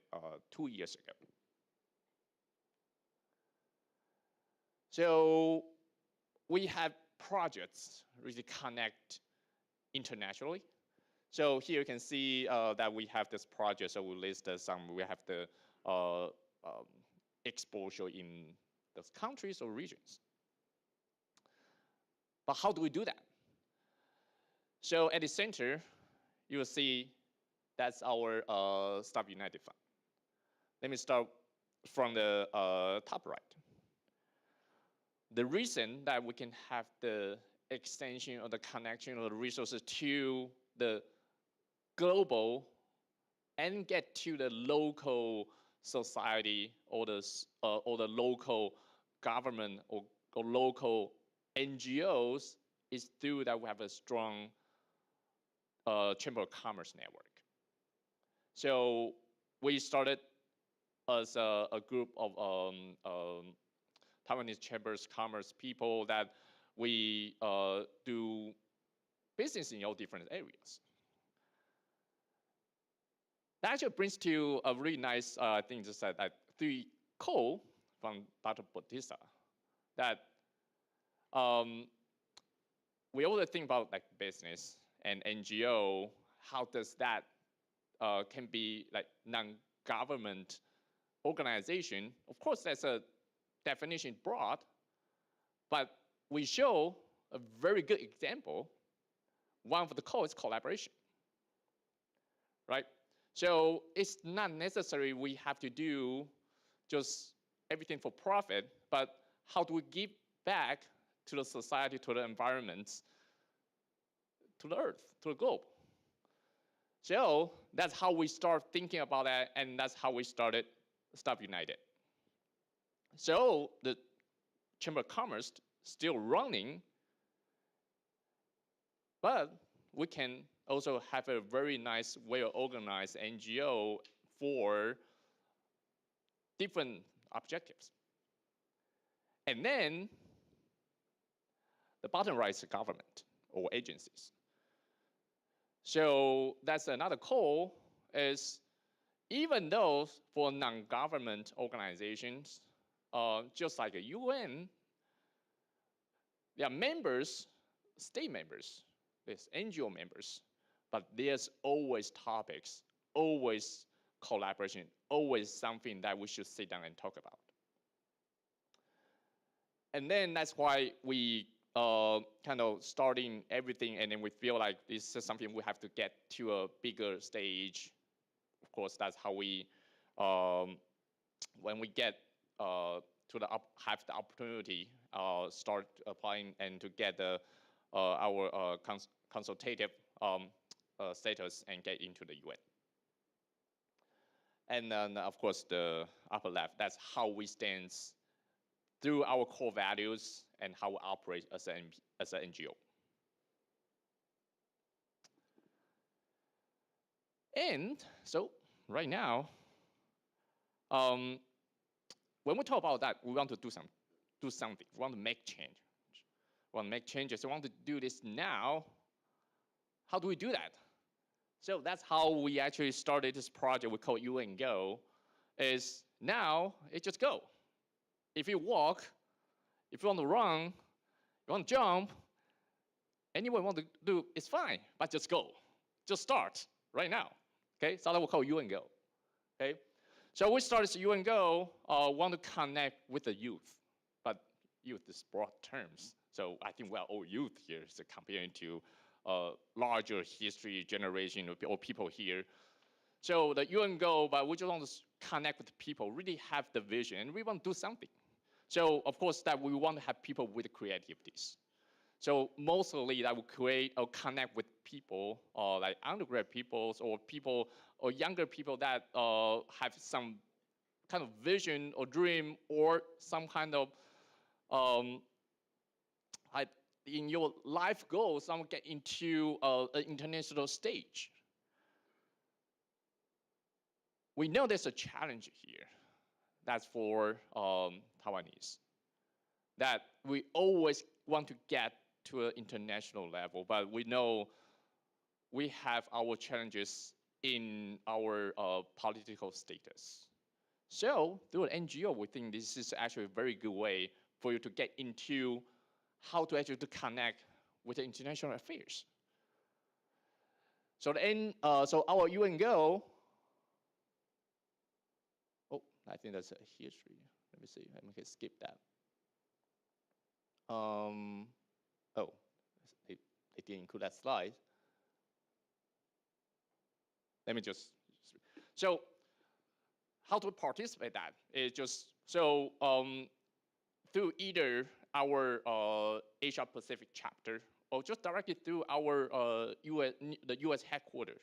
2 years ago. So we have projects really connect internationally. So here you can see that we have this project. So we list some. We have the exposure in those countries or regions. But how do we do that? So at the center, you will see that's our Stuff United Fund. Let me start from the top right. The reason that we can have the extension or the connection of the resources to the global and get to the local society or the local government or local NGOs is through that we have a strong Chamber of Commerce network. So we started as a group of Taiwanese Chambers of Commerce people that we do business in all different areas. That actually brings to a really nice thing, just that 3 quote from Dr. Bautista, that we always think about like business and NGO, how does that can be like non-government organization. Of course, that's a definition broad, but we show a very good example. One of the core is collaboration, right? So it's not necessary we have to do just everything for profit, but how do we give back to the society, to the environment, to the earth, to the globe? So that's how we start thinking about that, and that's how we started Stuff United. So the Chamber of Commerce still running, but we can also have a very nice, well-organized NGO for different objectives. And then the bottom right is the government or agencies. So that's another call, is even though for non-government organizations, just like a UN, there are members, state members, there's NGO members, but there's always topics, always collaboration, always something that we should sit down and talk about. And then that's why we kind of starting everything, and then we feel like this is something we have to get to a bigger stage. Of course, that's how we, when we get have the opportunity, start applying and to get our consultative status and get into the UN. And then, of course, the upper left, that's how we stand through our core values and how we operate as an NGO. And so right now, when we talk about that, we want to do something. We want to make change. We want to make changes. We want to do this now. How do we do that? So that's how we actually started this project we call UN Go. Is now it just go. If you walk, if you want to run, you want to jump, anyone want to do, it's fine, but just go. Just start right now. Okay, so that we call UN Go. Okay, so we started UN Go, want to connect with the youth, but youth is broad terms. So I think we are all youth here, so comparing to larger history generation or people here. So the UN Go, but we just want to connect with people, really have the vision, and we want to do something. So of course that we want to have people with creativities. So mostly that will create or connect with people, like undergrad people or people or younger people that have some kind of vision or dream or some kind of in your life goal, some get into an international stage. We know there's a challenge here. That's for Taiwanese. That we always want to get to an international level, but we know we have our challenges in our political status. So through an NGO, we think this is actually a very good way for you to get into how to actually connect with the international affairs. So so our UN goal. Oh, I think that's a history. Let me see. I can skip that. Oh, it didn't include that slide. Let me just. So how to participate that is just so through either our Asia Pacific chapter or just directly through our the US headquarters.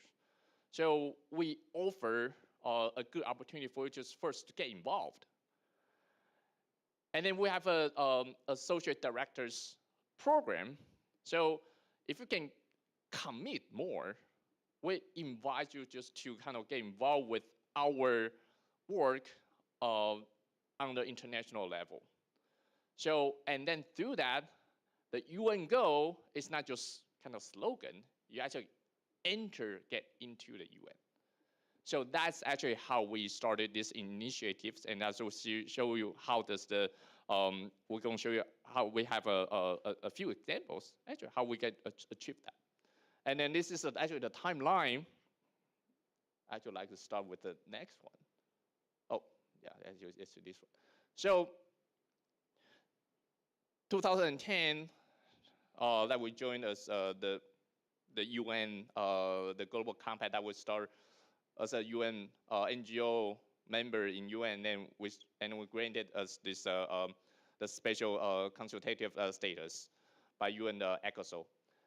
So we offer a good opportunity for you just first to get involved. And then we have a associate directors program. So if you can commit more, we invite you just to kind of get involved with our work on the international level. So, and then through that, the UN goal is not just kind of slogan, you actually get into the UN. So that's actually how we started these initiatives, and that's will show you how does the, we're going to show you how we have a few examples, actually, how we can achieve that. And then this is actually the timeline. I'd actually like to start with the next one. Oh, yeah, it's this one. So 2010, that we joined us the UN, the Global Compact that would start as a UN NGO member in UN, and we granted us this the special consultative status by UN ECOSOC.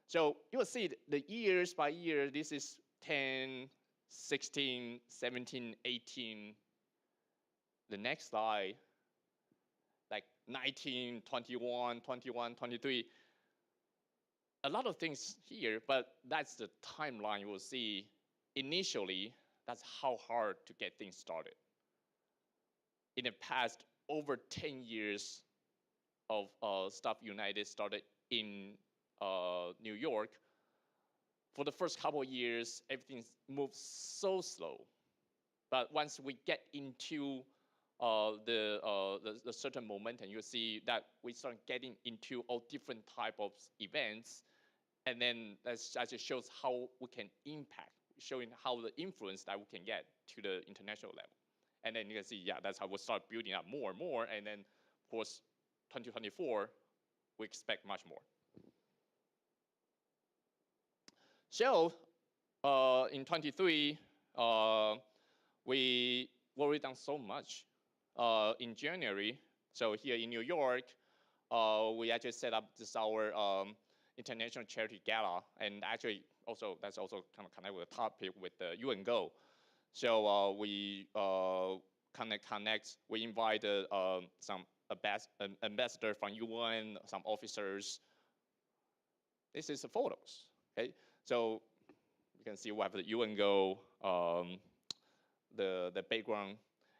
So you will see the years by year. This is 10, 16, 17, 18. The next slide, like 19, 21, 21, 23. A lot of things here, but that's the timeline you will see. Initially, that's how hard to get things started. In the past, over 10 years of Stuff United started in New York. For the first couple of years, everything moved so slow. But once we get into the certain momentum, you see that we start getting into all different type of events, and then that just shows how we can impact, showing how the influence that we can get to the international level. And then you can see, yeah, that's how we start building up more and more, and then of course, 2024, we expect much more. So in 23, we already done so much. In January, so here in New York, we actually set up this our International Charity Gala, and actually also that's also kind of connect with the topic with the UN goal. So we connect. We invite some ambassador from UN, some officers. This is the photos. Okay, so you can see we have the UN goal, the background,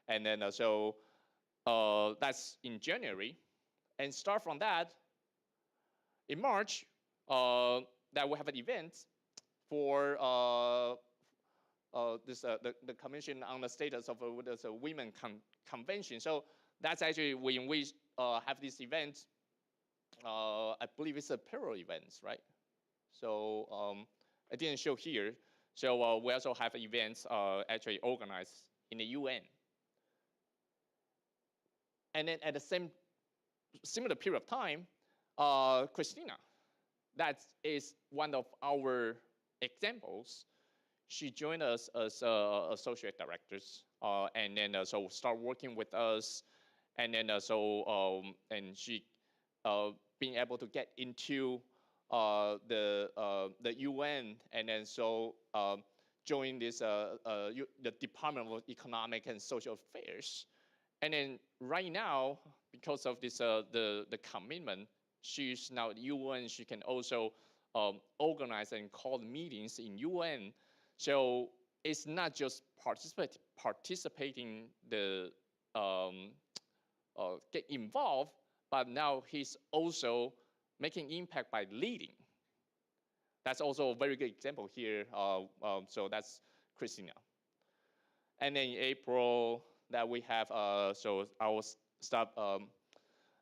and then so that's in January, and start from that. In March, that we have an event for the Commission on the Status of the Women Convention. So that's actually when we have this event. I believe it's a parallel events, right? So I didn't show here. So we also have events actually organized in the UN. And then at the similar period of time, Christina, that is one of our examples. She joined us as associate directors, and then so start working with us, and then and she being able to get into the UN, and then join this the Department of Economic and Social Affairs. And then right now, because of this the commitment, she's now at UN. She can also organize and call meetings in UN. So it's not just participating the get involved, but now he's also making impact by leading. That's also a very good example here. So that's Christina. And then in April, that we have so our staff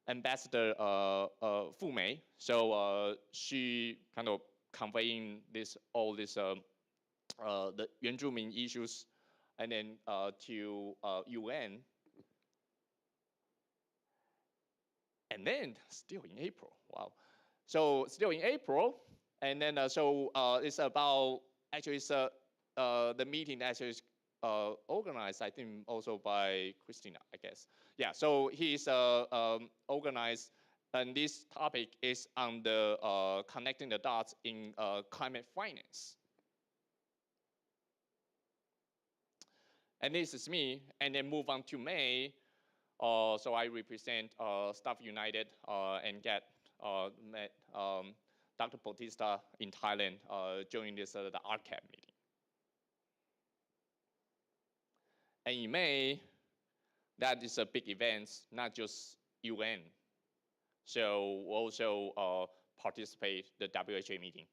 ambassador Fu Mei. So she kind of conveying all this the 原住民 issues, and then to UN. And then still in April, wow. So still in April, and then it's about actually it's the meeting actually is organized, I think, also by Christina, I guess. Yeah, so he's organized, and this topic is on the connecting the dots in climate finance. And this is me, and then move on to May. So I represent Staff United and met Dr. Bautista in Thailand during this the RCAP meeting. And in May, that is a big event, not just UN. So we also participate the WHO meeting.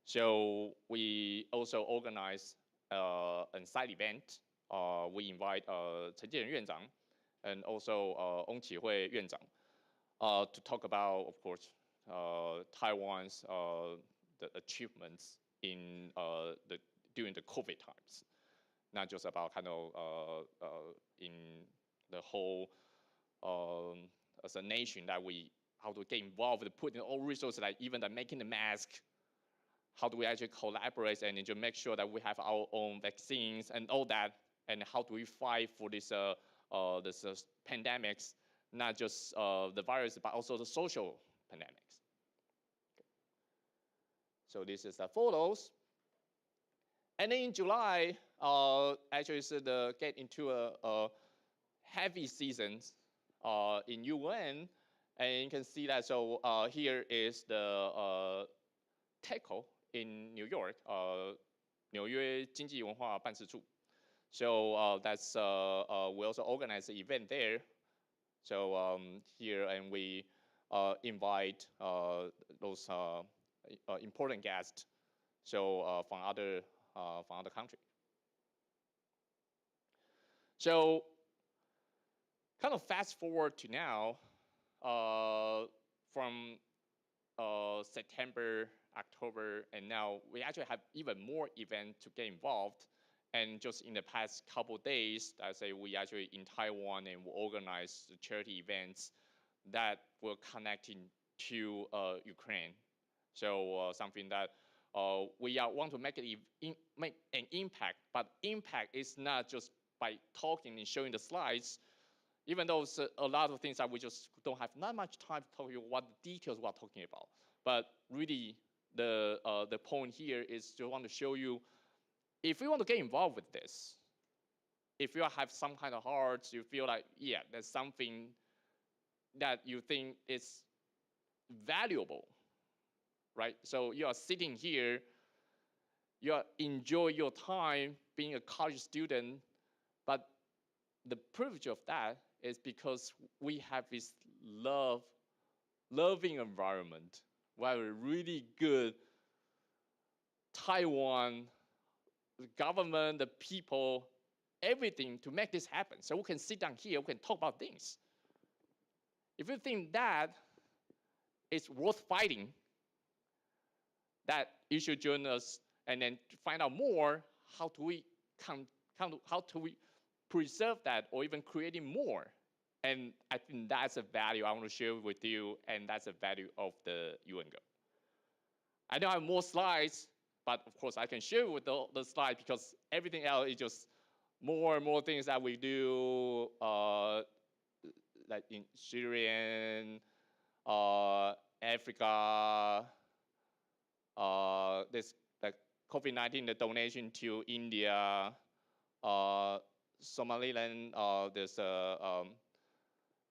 So we also organize a side event. We invite 陈建仁院长 and also 翁启惠院长 to talk about, of course, Taiwan's the achievements in during the COVID times. Not just about kind of in the whole as a nation that how to get involved with putting all resources, like even the making the mask. How do we actually collaborate and to make sure that we have our own vaccines and all that, and how do we fight for this pandemics, not just the virus, but also the social pandemics. Okay. So this is the photos. And then in July, actually it's get into a heavy season in UN, and you can see that. So here is the TECO in New York, 纽约经济文化办事处. So that's we also organize an event there. So here, and we invite those important guests. So from other country. So kind of fast forward to now, from September, October, and now we actually have even more events to get involved. And just in the past couple days, I say we actually in Taiwan, and we organize charity events that were connecting to Ukraine. So something that we want to make an impact, but impact is not just by talking and showing the slides, even though it's a lot of things that we just don't have not much time to tell you what the details we're talking about. But really, the point here is to want to show you, if you want to get involved with this, if you have some kind of heart, you feel like, yeah, there's something that you think is valuable, right? So you are sitting here, you enjoy your time being a college student, but the privilege of that is because we have this loving environment. We have a really good Taiwan, the government, the people, everything to make this happen. So we can sit down here, we can talk about things. If you think that is worth fighting, that you should join us and then find out more, how do we how do we preserve that or even creating more? And I think that's a value I want to share with you, and that's a value of the UN Go. I don't have more slides, but of course I can share with the slide, because everything else is just more and more things that we do, like like in Syrian, Africa, this like COVID-19, the donation to India, Somaliland,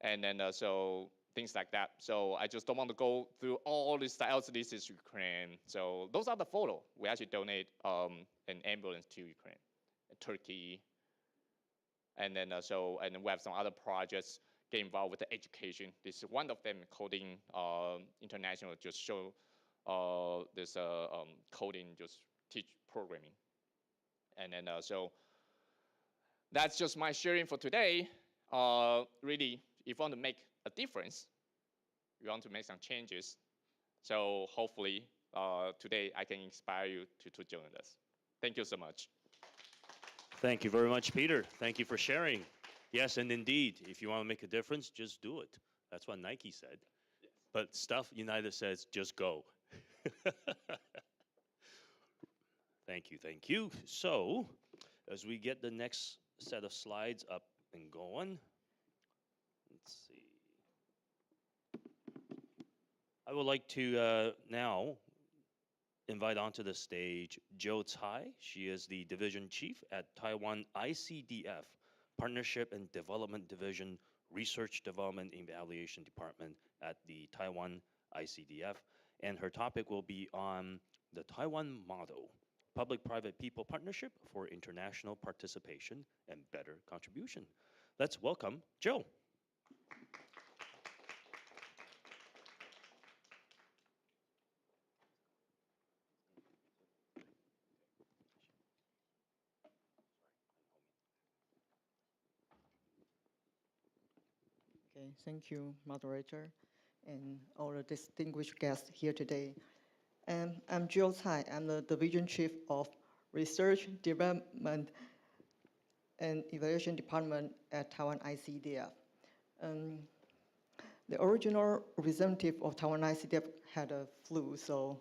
and then so things like that. So I just don't want to go through all the styles. This is Ukraine. So those are the photos. We actually donate an ambulance to Ukraine, Turkey, and then and we have some other projects get involved with the education. This is one of them, Coding International, just show this coding, just teach programming. And then so that's just my sharing for today. Really, if you want to make a difference, you want to make some changes. So hopefully today I can inspire you to join us. Thank you so much. Thank you very much, Peter. Thank you for sharing. Yes, and indeed, if you want to make a difference, just do it. That's what Nike said. Yes. But Stuff United says, just go. Thank you, thank you. So, as we get the next set of slides up and going, let's see. I would like to now invite onto the stage Jo Tsai. She is the Division Chief at Taiwan ICDF, Partnership and Development Division, Research Development Evaluation Department at the Taiwan ICDF. And her topic will be on the Taiwan model, Public-Private People Partnership for International Participation and Better Contribution. Let's welcome Jo. Okay, thank you, moderator, and all the distinguished guests here today. I'm Jo Tsai. I'm the Division Chief of Research, Development, and Evaluation Department at Taiwan ICDF. The original representative of Taiwan ICDF had a flu, so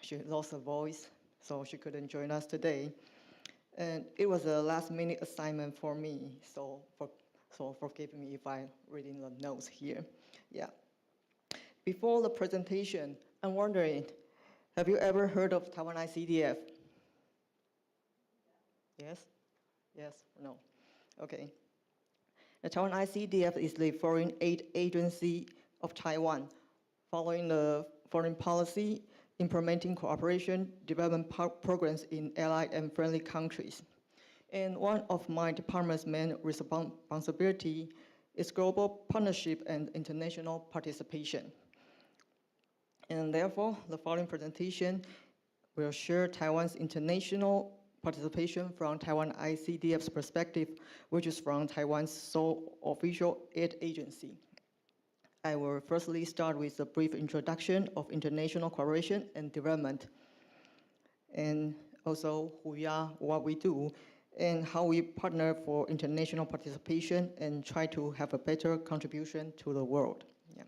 she lost her voice, so she couldn't join us today. And it was a last-minute assignment for me, so forgive me if I'm reading the notes here. Yeah. Before the presentation, I'm wondering, have you ever heard of Taiwan ICDF? Yes? Yes? No? Okay. The Taiwan ICDF is the foreign aid agency of Taiwan, following the foreign policy, implementing cooperation, development programs in allied and friendly countries. And one of my department's main responsibility is global partnership and international participation. And therefore, the following presentation will share Taiwan's international participation from Taiwan ICDF's perspective, which is from Taiwan's sole official aid agency. I will firstly start with a brief introduction of international cooperation and development, and also who we are, what we do, and how we partner for international participation and try to have a better contribution to the world. Yeah.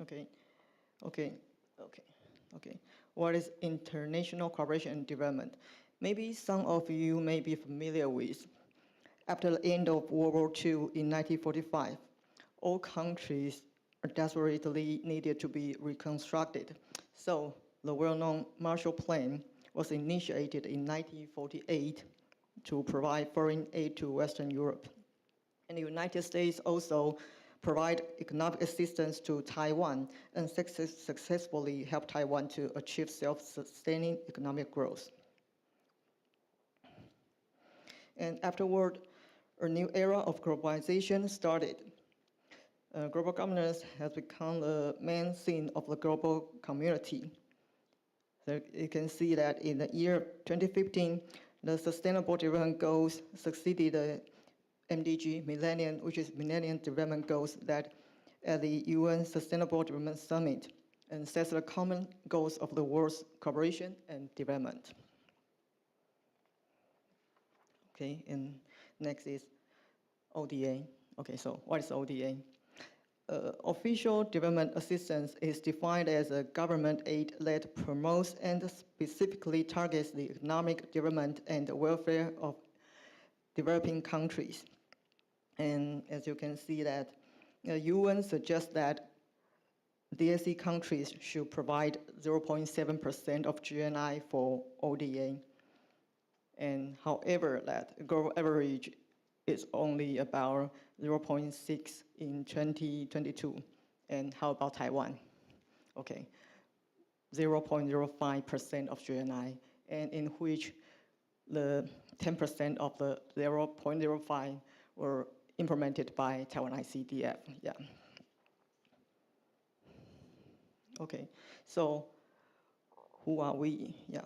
Okay. What is international cooperation and development? Maybe some of you may be familiar with. After the end of World War II in 1945, all countries desperately needed to be reconstructed. So the well-known Marshall Plan was initiated in 1948 to provide foreign aid to Western Europe. And the United States also provide economic assistance to Taiwan and successfully helped Taiwan to achieve self-sustaining economic growth. And afterward, a new era of globalization started. Global governance has become the main theme of the global community. So you can see that in the year 2015, the Sustainable Development Goals succeeded the MDG, which is Millennium Development Goals that at the UN Sustainable Development Summit, and sets the common goals of the world's cooperation and development. Okay, and next is ODA. Okay, so what is ODA? Official development assistance is defined as a government aid that promotes and specifically targets the economic development and welfare of developing countries. And as you can see that UN suggests that DSC countries should provide 0.7% of GNI for ODA. And however, that global average is only about 0.6 in 2022. And how about Taiwan? Okay, 0.05% of GNI, and in which the 10% of the 0.05 were implemented by Taiwan ICDF. Yeah. Okay, so who are we? Yeah.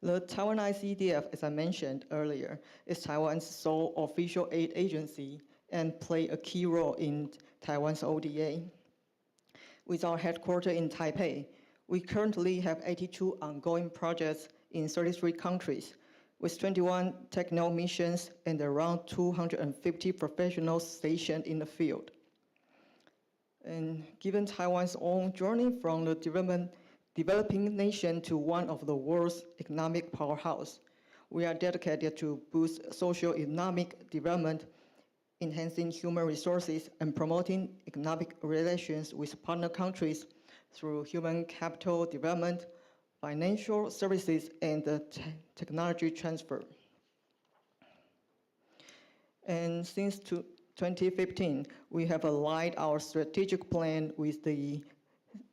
The Taiwan ICDF, as I mentioned earlier, is Taiwan's sole official aid agency and play a key role in Taiwan's ODA. With our headquarters in Taipei, we currently have 82 ongoing projects in 33 countries, with 21 technical missions and around 250 professionals stationed in the field. And given Taiwan's own journey from the developing nation to one of the world's economic powerhouse, we are dedicated to boost socio-economic development, enhancing human resources, and promoting economic relations with partner countries through human capital development, financial services, and technology transfer. And since 2015, we have aligned our strategic plan with the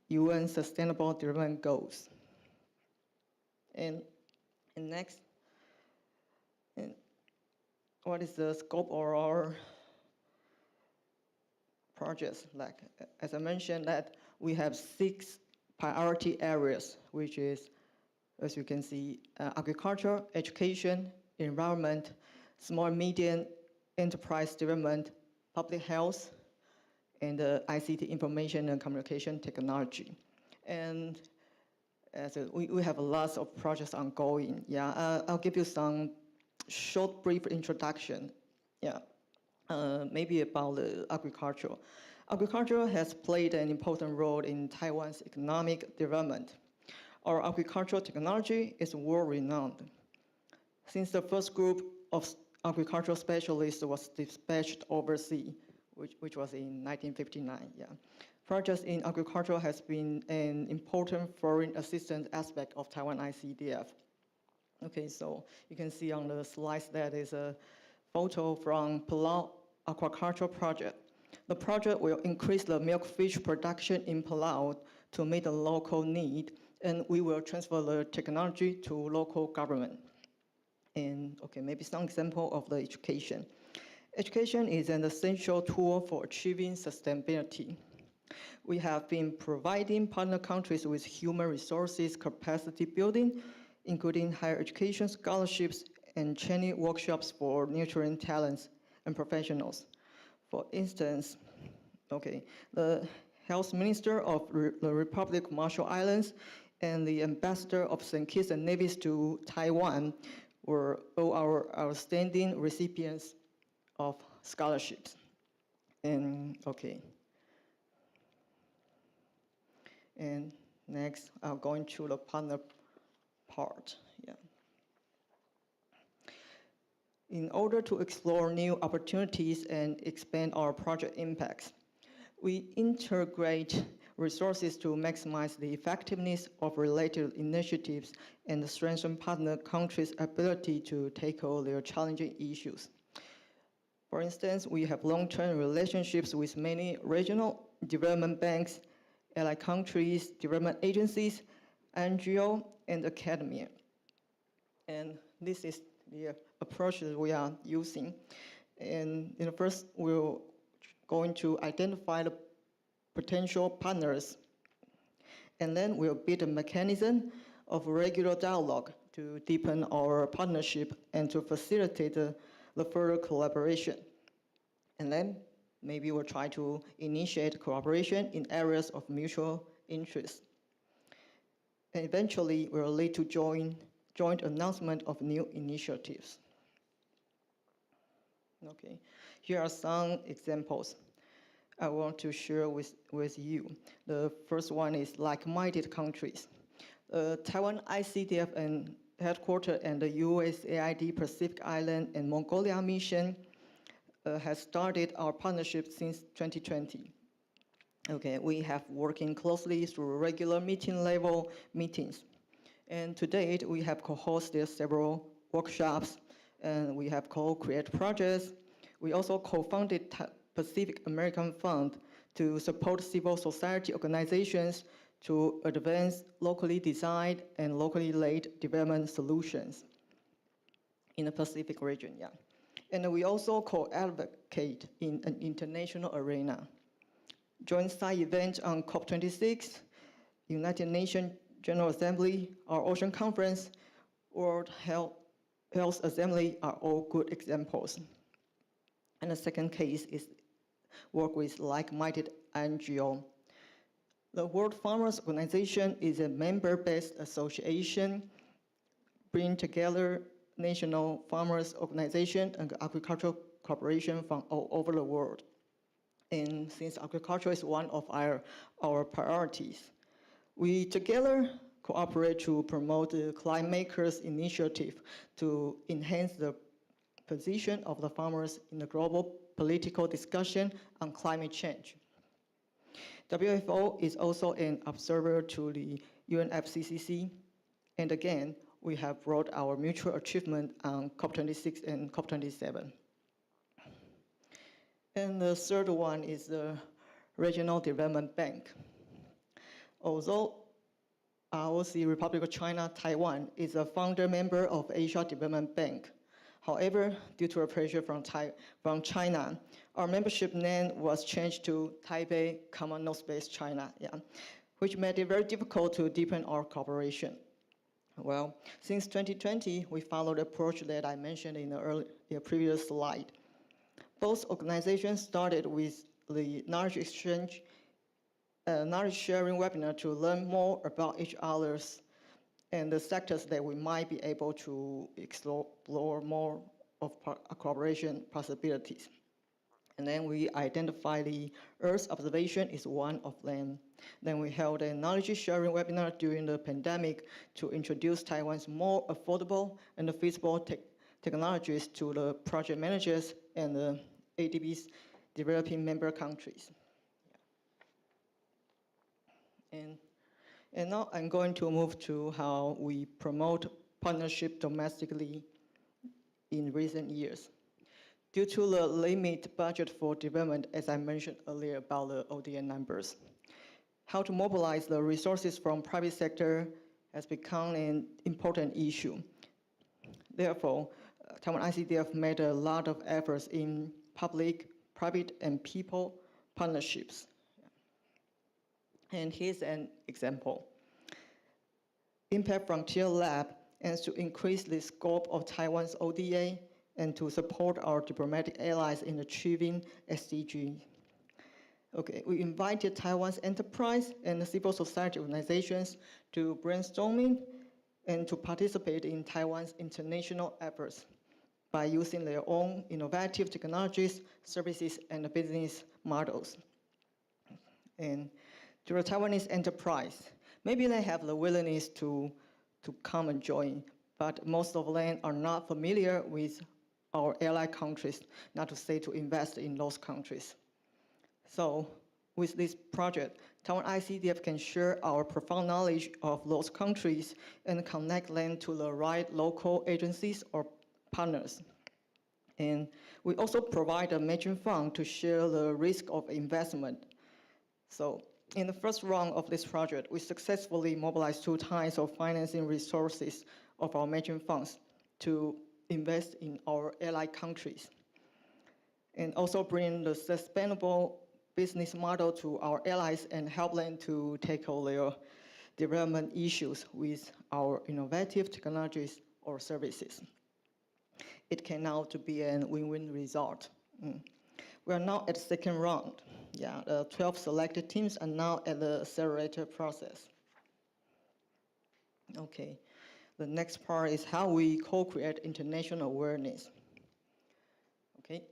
UN Sustainable Development Goals. And next, what is the scope of our projects? Like, as I mentioned, that we have 6 priority areas, which is, as you can see, agriculture, education, environment, small and medium enterprise development, public health, and ICT, information and communication technology. And as we have lots of projects ongoing. Yeah, I'll give you some short, brief introduction. Yeah, maybe about the agriculture. Agriculture has played an important role in Taiwan's economic development. Our agricultural technology is world-renowned. Since the first group of agricultural specialists was dispatched overseas, which was in 1959, yeah. Projects in agriculture has been an important foreign assistance aspect of Taiwan ICDF. Okay, so you can see on the slides that is a photo from Palau Aquaculture Project. The project will increase the milkfish production in Palau to meet the local need, and we will transfer the technology to local government. And okay, maybe some example of the education. Education is an essential tool for achieving sustainability. We have been providing partner countries with human resources capacity building, including higher education scholarships and training workshops for nurturing talents and professionals. For instance, okay, the Health Minister of the Republic of Marshall Islands and the Ambassador of St. Kitts and Nevis to Taiwan were all our outstanding recipients of scholarships. And okay. And next, I'll go into the partner part. Yeah. In order to explore new opportunities and expand our project impacts, we integrate resources to maximize the effectiveness of related initiatives and strengthen partner countries' ability to tackle their challenging issues. For instance, we have long-term relationships with many regional development banks, allied countries, development agencies, NGO, and academia. And this is the approach that we are using. And first, we're going to identify the potential partners, and then we'll build a mechanism of regular dialogue to deepen our partnership and to facilitate the further collaboration. And then maybe we'll try to initiate cooperation in areas of mutual interest. And eventually, we'll lead to joint announcement of new initiatives. Okay, here are some examples I want to share with you. The first one is like-minded countries. Taiwan ICDF and headquartered and the USAID Pacific Island and Mongolia mission has started our partnership since 2020. Okay, we have working closely through regular level meetings. And to date, we have co-hosted several workshops, and we have co-created projects. We also co-founded Pacific American Fund to support civil society organizations to advance locally designed and locally led development solutions in the Pacific region, yeah. And we also co-advocate in an international arena. Joint side events on COP26, United Nations General Assembly, our Ocean Conference, World Health Assembly are all good examples. And the second case is work with like-minded NGO. The World Farmers Organization is a member-based association bringing together national farmers organization and agricultural cooperation from all over the world. And since agriculture is one of our priorities, we together cooperate to promote the Climate Makers Initiative to enhance the position of the farmers in the global political discussion on climate change. WFO is also an observer to the UNFCCC, and again, we have brought our mutual achievement on COP26 and COP27. And the third one is the Regional Development Bank. Although ROC, Republic of China, Taiwan, is a founder member of Asia Development Bank. However, due to a pressure from China, our membership name was changed to Taipei Common North-Based China, yeah, which made it very difficult to deepen our cooperation. Well, since 2020, we followed the approach that I mentioned in the previous slide. Both organizations started with the knowledge exchange, knowledge sharing webinar to learn more about each other's and the sectors that we might be able to explore more of cooperation possibilities. And then we identify the Earth observation is one of them. Then we held a knowledge sharing webinar during the pandemic to introduce Taiwan's more affordable and feasible technologies to the project managers and the ADB's developing member countries. And now I'm going to move to how we promote partnership domestically in recent years. Due to the limited budget for development, as I mentioned earlier about the ODA numbers, how to mobilize the resources from private sector has become an important issue. Therefore, Taiwan ICDF made a lot of efforts in public, private, and people partnerships. And here's an example. Impact Frontier Lab aims to increase the scope of Taiwan's ODA and to support our diplomatic allies in achieving SDG. Okay, we invited Taiwan's enterprise and civil society organizations to brainstorming and to participate in Taiwan's international efforts by using their own innovative technologies, services, and business models. And to the Taiwanese enterprise, maybe they have the willingness to come and join, but most of them are not familiar with our ally countries, not to say to invest in those countries. So with this project, Taiwan ICDF can share our profound knowledge of those countries and connect them to the right local agencies or partners. And we also provide a matching fund to share the risk of investment. So in the first round of this project, we successfully mobilized 2 times of financing resources of our matching funds to invest in our ally countries, and also bring the sustainable business model to our allies and help them to tackle their development issues with our innovative technologies or services. It can now to be a win-win result. We are now at the second round. Yeah, the 12 selected teams are now at the accelerator process. Okay, the next part is how we co-create international awareness. Okay,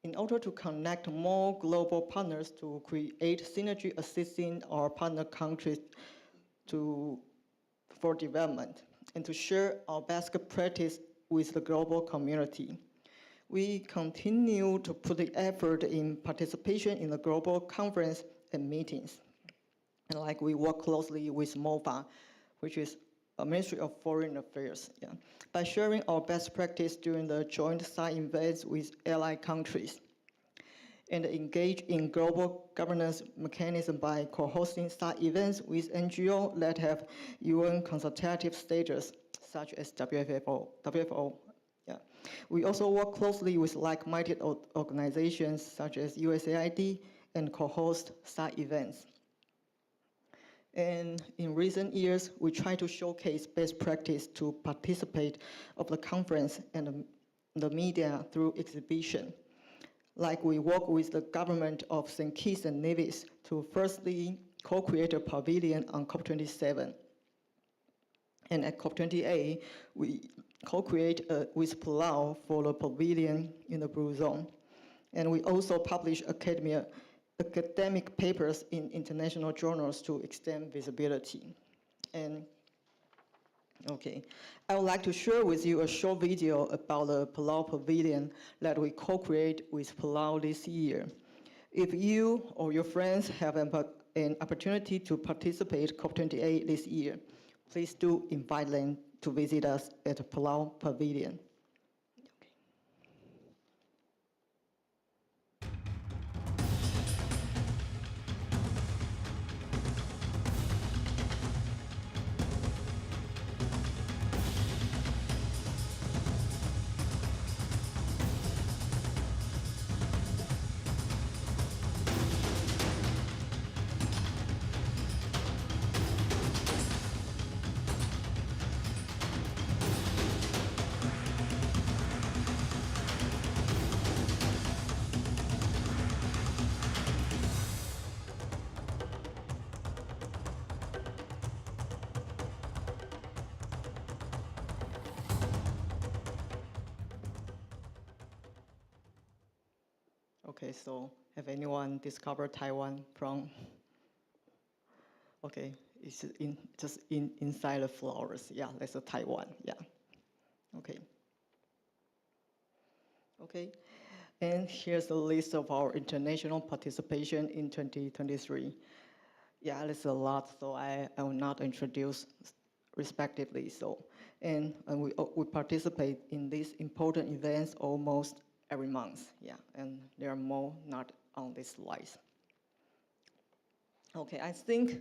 in order to connect more global partners to create synergy assisting our partner countries for development, and to share our best practice with the global community. We continue to put the effort in participation in the global conference and meetings. And like we work closely with MOFA, which is a Ministry of Foreign Affairs, by sharing our best practice during the joint side events with allied countries, and engage in global governance mechanism by co-hosting side events with NGO that have UN consultative status, such as WFO. We also work closely with like-minded organizations such as USAID and co-host side events. And in recent years, we try to showcase best practice to participate of the conference and the media through exhibition. Like we work with the government of St. Kitts and Nevis to firstly co-create a pavilion on COP27. And at COP28, we co-create with Palau for the pavilion in the Blue Zone. And we also publish academic papers in international journals to extend visibility. And okay, I would like to share with you a short video about the Palau Pavilion that we co-create with Palau this year. If you or your friends have an opportunity to participate COP28 this year, please do invite them to visit us at Palau Pavilion. Okay, so have anyone discovered Taiwan from? Okay, it's just inside the flowers. Yeah, that's a Taiwan. Yeah. Okay. Okay, and here's a list of our international participation in 2023. Yeah, there's a lot, so I will not introduce respectively. So, and we participate in these important events almost every month, yeah, and there are more not on this slide. Okay, I think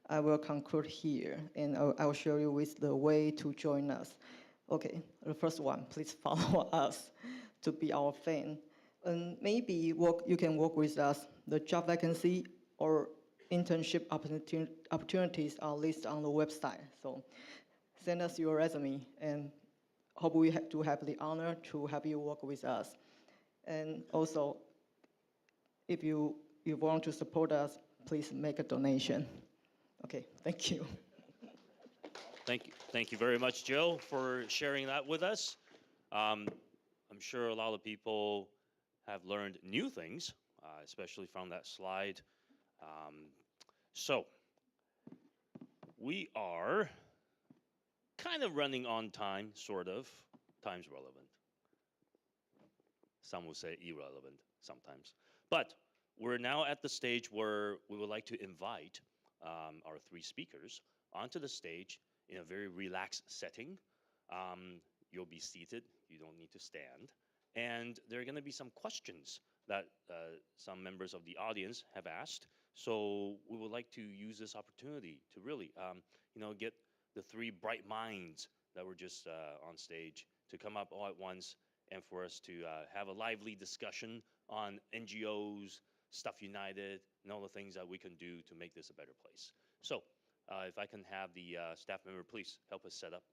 I will conclude here, and I will show you with the way to join us. Okay, the first one, please follow us to be our fan. And maybe you can work with us. The job vacancy or internship opportunities are listed on the website. So send us your resume, and hope we have the honor to have you work with us. And also, if you want to support us, please make a donation. Okay, thank you. Thank you very much, Jill, for sharing that with us. I'm sure a lot of people have learned new things, especially from that slide. So we are kind of running on time, sort of. Time's relevant. Some will say irrelevant sometimes. But we're now at the stage where we would like to invite our three speakers onto the stage in a very relaxed setting. You'll be seated, you don't need to stand. And there are gonna be some questions that some members of the audience have asked. So we would like to use this opportunity to really, get the three bright minds that were just on stage to come up all at once and for us to have a lively discussion on NGOs, Stuff United, and all the things that we can do to make this a better place. So if I can have the staff member, please help us set up.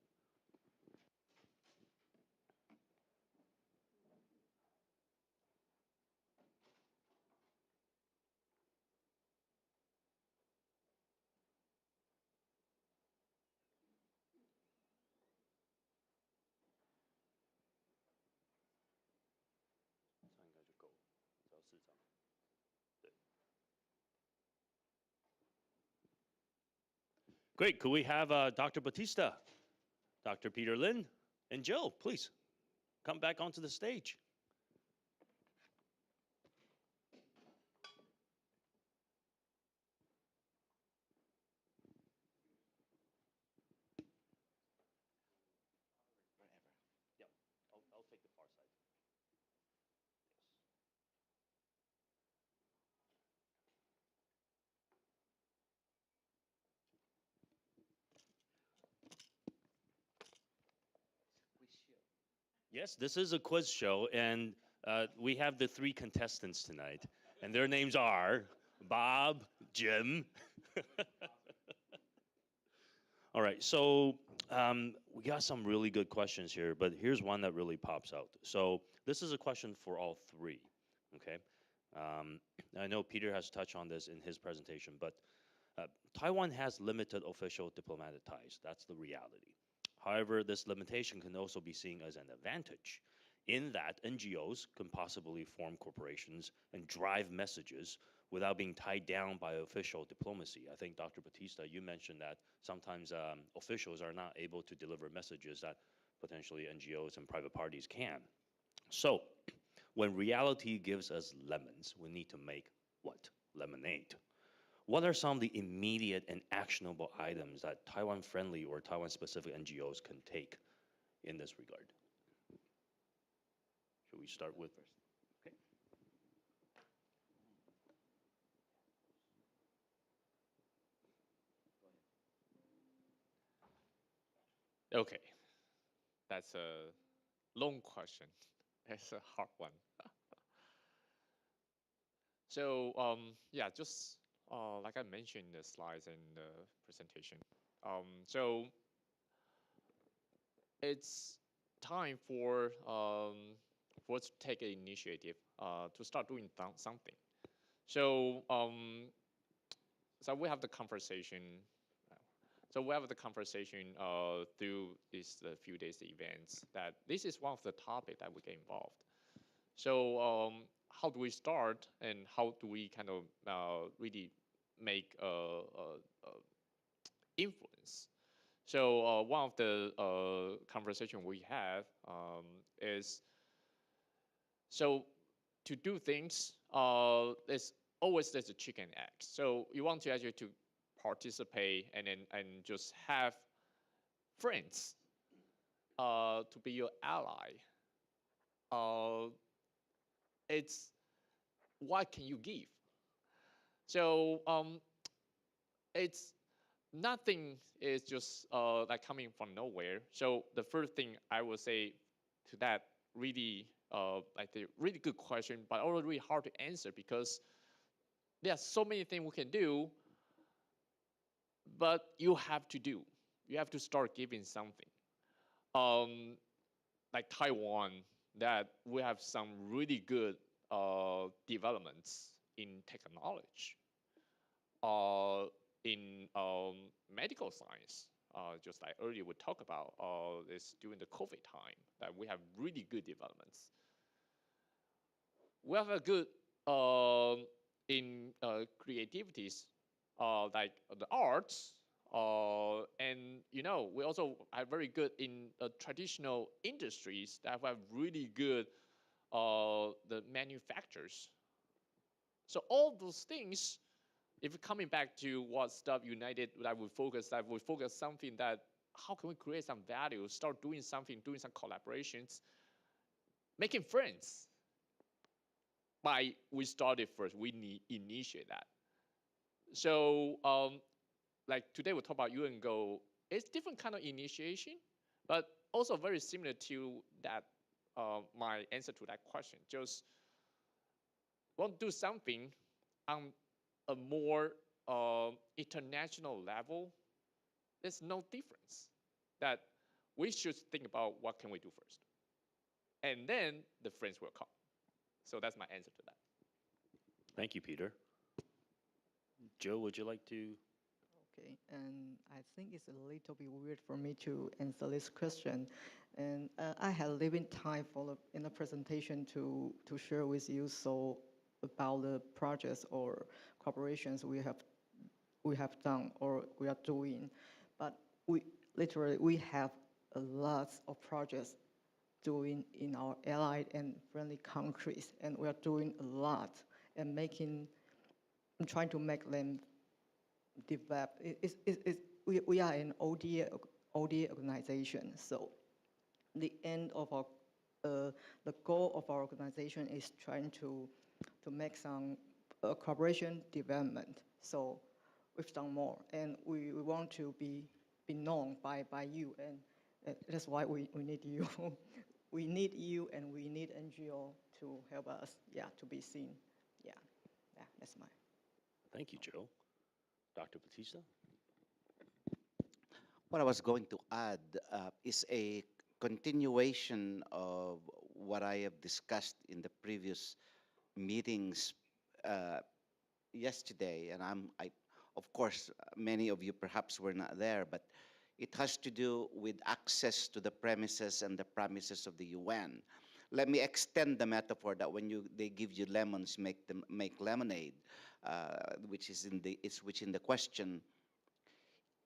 Great, could we have Dr. Batista Dr. Peter Lin and Jill, please come back onto the stage. Yeah, I'll take the far side. Yes, this is a quiz show, and we have the 3 contestants tonight, and their names are Bob, Jim. All right, so we got some really good questions here, but here's one that really pops out. So this is a question for all 3, okay? I know Peter has touched on this in his presentation, but Taiwan has limited official diplomatic ties. That's the reality. However, this limitation can also be seen as an advantage in that NGOs can possibly form corporations and drive messages without being tied down by official diplomacy. I think, Dr. Batista, you mentioned that sometimes officials are not able to deliver messages that potentially NGOs and private parties can. So, when reality gives us lemons, we need to make what? Lemonade. What are some of the immediate and actionable items that Taiwan-friendly or Taiwan-specific NGOs can take in this regard? Should we start with first? Okay. Okay, that's a long question. It's a hard one. So yeah, just like I mentioned in the slides and the presentation. So it's time for us to take an initiative to start doing something. So so we have the conversation. So we have the conversation through these few days events that this is one of the topics that we get involved. So how do we start and how do we kind of really make influence? So one of the conversation we have is, so to do things, there's always a chicken and egg. So you want to actually to participate and just have friends to be your ally. It's what can you give? So it's nothing is just like coming from nowhere. So the first thing I would say to that really like a really good question, but also really hard to answer because there are so many things we can do, but you have to do. You have to start giving something. Like Taiwan, that we have some really good developments in technology, in medical science. Just like earlier we talked about this during the COVID time, that we have really good developments. We have a good in creativities, like the arts, and you know we also are very good in traditional industries that have really good the manufacturers. So all those things, if coming back to what Stuff United that we focus something that how can we create some value, start doing something, doing some collaborations, making friends. By we started first, we initiate that. So like today we talk about UN Go, it's different kind of initiation, but also very similar to that, my answer to that question. Just want to do something on a more international level. There's no difference. That we should think about what can we do first. And then the friends will come. So that's my answer to that. Thank you, Peter. Joe, would you like to? Okay, and I think it's a little bit weird for me to answer this question. And I had limited time in the presentation to share with you so about the projects or cooperations we have done or we are doing. But we have a lot of projects doing in our allied and friendly countries, and we are doing a lot and trying to make them develop. We are an ODA organization, so the end of our the goal of our organization is trying to make some cooperation development. So we've done more, and we want to be known by you, and that's why we need you. We need you, and we need NGO to help us, to be seen. Yeah, that's my. Thank you, Joe. Dr. Batista? What I was going to add is a continuation of what I have discussed in the previous meetings yesterday, and of course, many of you perhaps were not there, but it has to do with access to the premises and the promises of the UN. Let me extend the metaphor that when they give you lemons, make lemonade, which is in the question.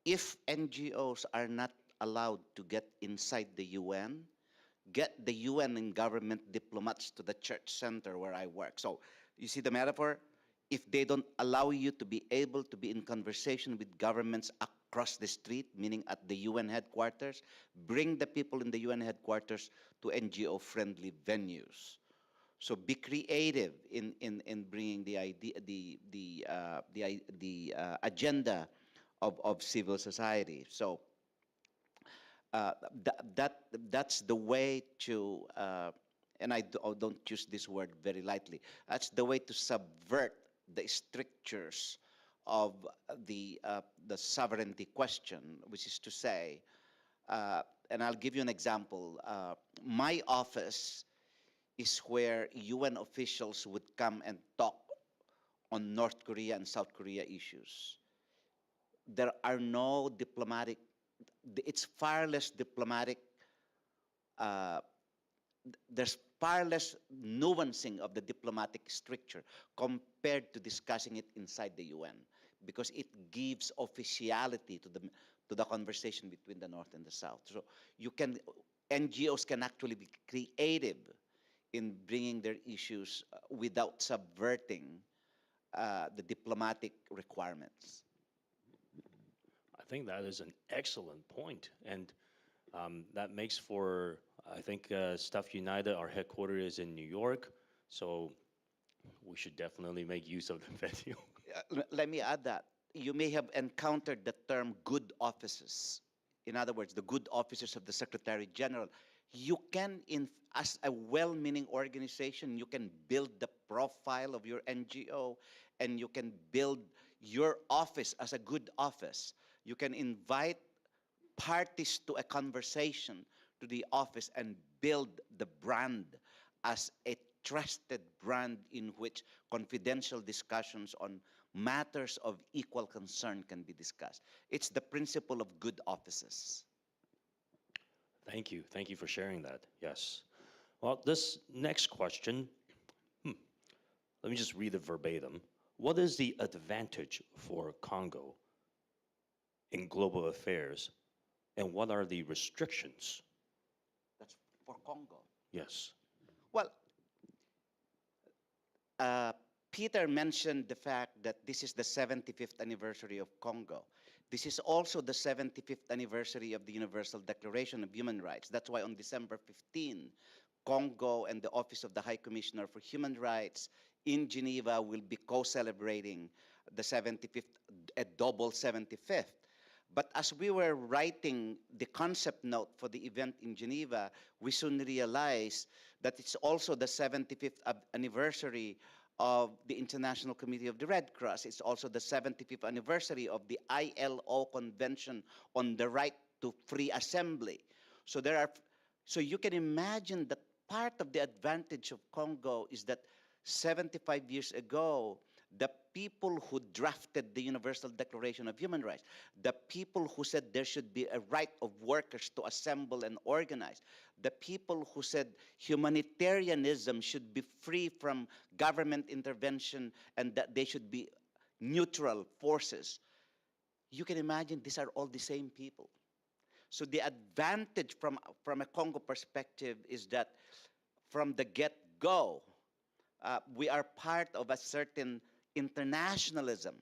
If NGOs are not allowed to get inside the UN, get the UN and government diplomats to the church center where I work. So you see the metaphor? If they don't allow you to be able to be in conversation with governments across the street, meaning at the UN headquarters, bring the people in the UN headquarters to NGO-friendly venues. So be creative in bringing the idea, the agenda of civil society. So that's the way to, and I don't use this word very lightly, that's the way to subvert the strictures of the sovereignty question, which is to say, and I'll give you an example. My office is where UN officials would come and talk on North Korea and South Korea issues. There are no diplomatic, it's far less diplomatic, there's far less nuancing of the diplomatic stricture compared to discussing it inside the UN, because it gives officiality to the conversation between the North and the South. So NGOs can actually be creative in bringing their issues without subverting the diplomatic requirements. I think that is an excellent point, and that makes for, I think, Staff United, our headquarters is in New York, so we should definitely make use of the venue. Let me add that. You may have encountered the term good offices. In other words, the good officers of the Secretary General. You can, as a well-meaning organization, you can build the profile of your NGO, and you can build your office as a good office. You can invite parties to a conversation to the office and build the brand as a trusted brand in which confidential discussions on matters of equal concern can be discussed. It's the principle of good offices. Thank you. Thank you for sharing that. Yes. Well, this next question, let me just read it verbatim. What is the advantage for Congo in global affairs, and what are the restrictions? That's for Congo. Yes. Well, Peter mentioned the fact that this is the 75th anniversary of Congo. This is also the 75th anniversary of the Universal Declaration of Human Rights. That's why on December 15, Congo and the Office of the High Commissioner for Human Rights in Geneva will be co-celebrating the 75th, a double 75th. But as we were writing the concept note for the event in Geneva, we soon realized that it's also the 75th anniversary of the International Committee of the Red Cross. It's also the 75th anniversary of the ILO Convention on the Right to Free Assembly. So you can imagine that part of the advantage of Congo is that 75 years ago, the people who drafted the Universal Declaration of Human Rights, the people who said there should be a right of workers to assemble and organize, the people who said humanitarianism should be free from government intervention and that they should be neutral forces. You can imagine these are all the same people. So the advantage from a Congo perspective is that from the get-go, we are part of a certain internationalism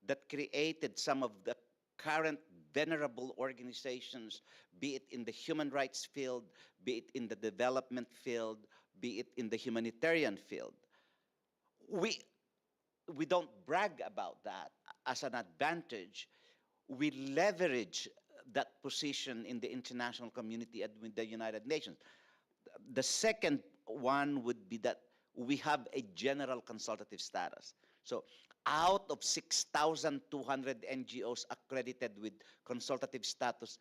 that created some of the current venerable organizations, be it in the human rights field, be it in the development field, be it in the humanitarian field. We don't brag about that as an advantage. We leverage that position in the international community and with the United Nations. The second one would be that we have a general consultative status. So out of 6,200 NGOs accredited with consultative status,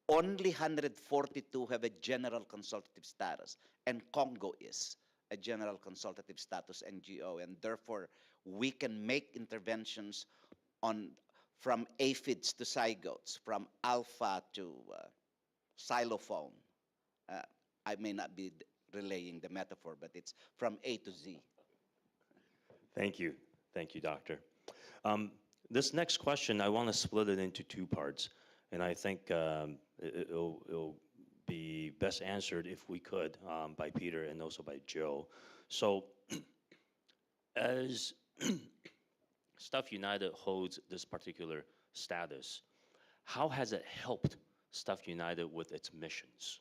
only 142 have a general consultative status, and Congo is a general consultative status NGO, and therefore we can make interventions from aphids to zygotes, from alpha to xylophone. I may not be relaying the metaphor, but it's from A to Z. Thank you. Thank you, Doctor. This next question, I want to split it into two parts, and I think it'll be best answered, if we could, by Peter and also by Joe. So, as Stuff United holds this particular status, how has it helped Stuff United with its missions?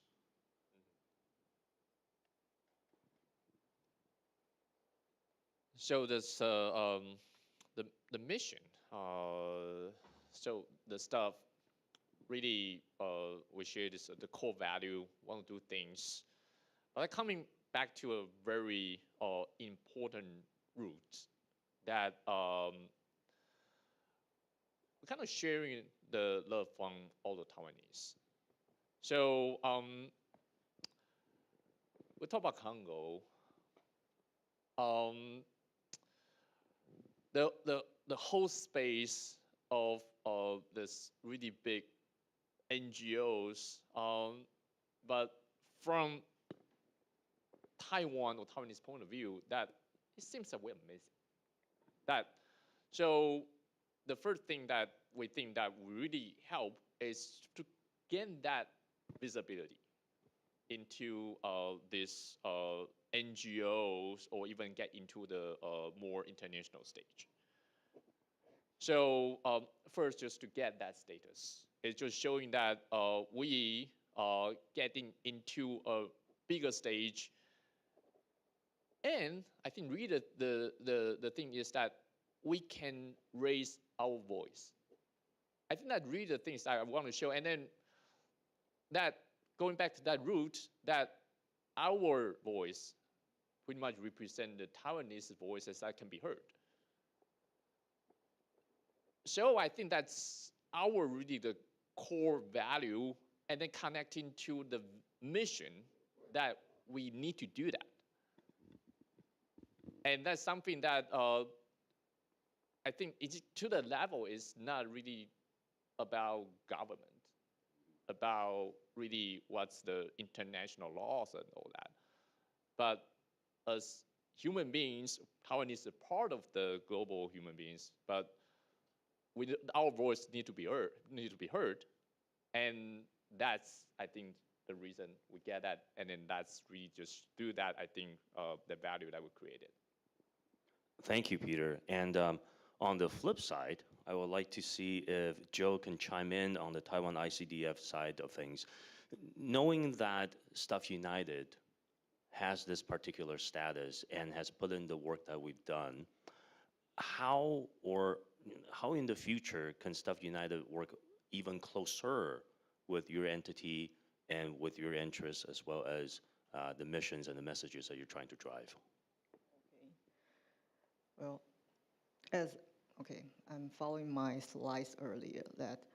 So this the mission. So the stuff really we share this the core value. Want to do things. But coming back to a very important root that we're kind of sharing the love from all the Taiwanese. So we talk about Congo. The whole space of this really big NGOs, but from Taiwan or Taiwanese point of view, that it seems that we're missing that. So the first thing that we think that will really help is to gain that visibility into this NGOs, or even get into the more international stage. So first, just to get that status, it's just showing that we are getting into a bigger stage. And I think really the thing is that we can raise our voice. I think that really the things that I want to show. And then that going back to that root, that our voice pretty much represent the Taiwanese voices that can be heard. So I think that's our really the core value, and then connecting to the mission that we need to do that. And that's something that I think to the level is not really about government, about really what's the international laws and all that. But as human beings, Taiwan is a part of the global human beings, but our voice need to be heard, and that's, I think, the reason we get that, and then that's really just do that, I think, the value that we created. Thank you, Peter. And on the flip side, I would like to see if Joe can chime in on the Taiwan ICDF side of things. Knowing that Stuff United has this particular status and has put in the work that we've done, how in the future can Stuff United work even closer with your entity and with your interests, as well as the missions and the messages that you're trying to drive? Okay. Well, I'm following my slides earlier that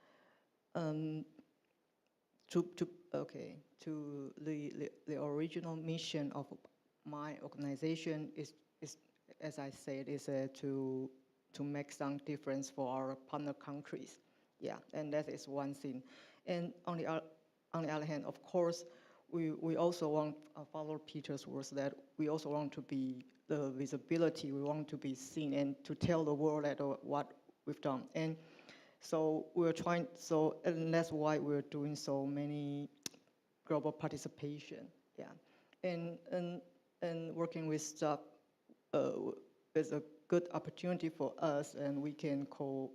the original mission of my organization is as I said, is to make some difference for our partner countries. Yeah, and that is one thing. And on the other hand, of course, we also want to follow Peter's words that we also want to be the visibility. We want to be seen and to tell the world that what we've done. And So and that's why we're doing so many global participation, yeah. And working with staff is a good opportunity for us, and we can co-create.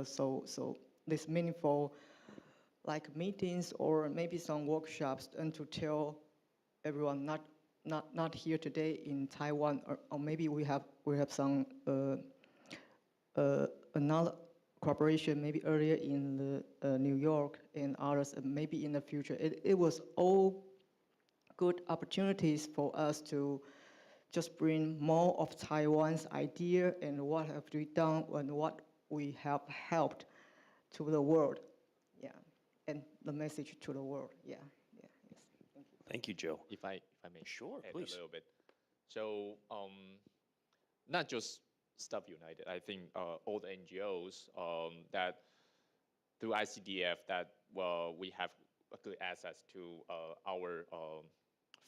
So this meaningful like meetings or maybe some workshops, and to tell everyone not here today in Taiwan, or maybe we have some another cooperation maybe earlier in New York and others, maybe in the future. It was all good opportunities for us to just bring more of Taiwan's idea and what have we done and what we have helped to the world, yeah, and the message to the world, yeah, yes. Thank you. Thank you, Joe. If I may Sure, add please. a little bit. So not just Staff United, I think all the NGOs that through ICDF that we have a good access to our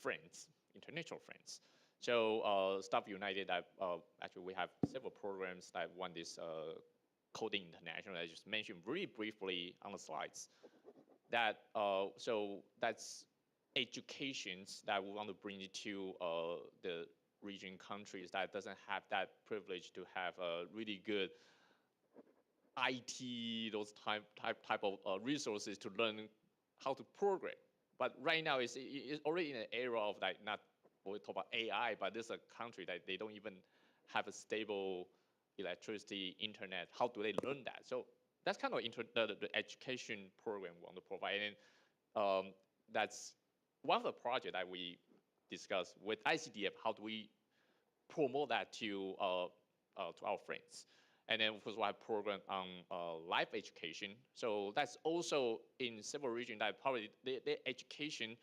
friends, international friends. So Staff United, actually we have several programs that one is Coding International, I just mentioned very briefly on the slides. That so that's educations that we want to bring to the region countries that doesn't have that privilege to have a really good IT, those type of resources to learn how to program. But right now it's already in an era of like not when we talk about AI, but there's a country that they don't even have a stable electricity, internet. How do they learn that? So that's kind of the education program we want to provide. And that's one of the projects that we discussed with ICDF. How do we promote that to our friends? And then of course we have a program on life education. So that's also in several regions that probably the education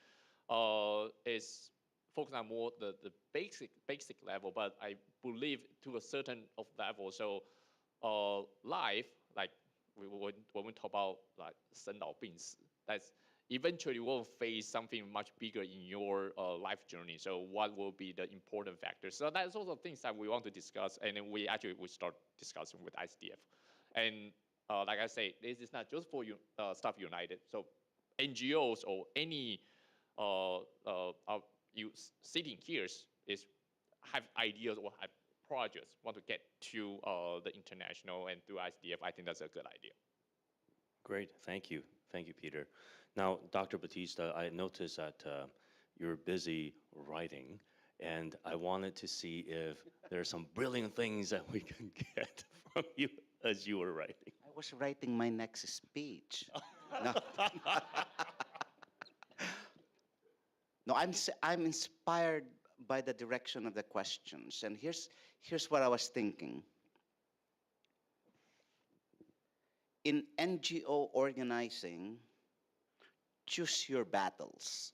is focused on more the basic level, but I believe to a certain of level. So life, like when we talk about like 生老病死, that's eventually you will face something much bigger in your life journey. So what will be the important factors? So that's also things that we want to discuss, and then we start discussing with ICDF. And like I say, this is not just for you, Staff United. So NGOs or any you sitting here is have ideas or have projects want to get to the international and through ICDF. I think that's a good idea. Great, thank you, Peter. Now, Dr. Batista, I noticed that you're busy writing, and I wanted to see if there are some brilliant things that we can get from you as you were writing. I was writing my next speech. No. No, I'm inspired by the direction of the questions, and here's what I was thinking. In NGO organizing, choose your battles.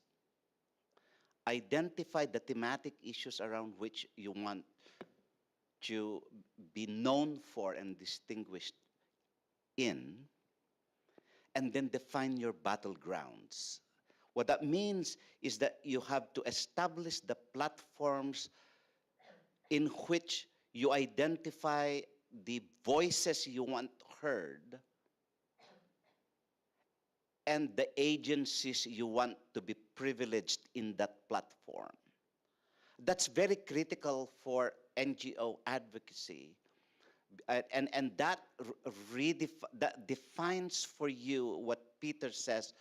Identify the thematic issues around which you want to be known for and distinguished in, and then define your battlegrounds. What that means is that you have to establish the platforms in which you identify the voices you want heard and the agencies you want to be privileged in that platform. That's very critical for NGO advocacy. And that defines for you what Peter says,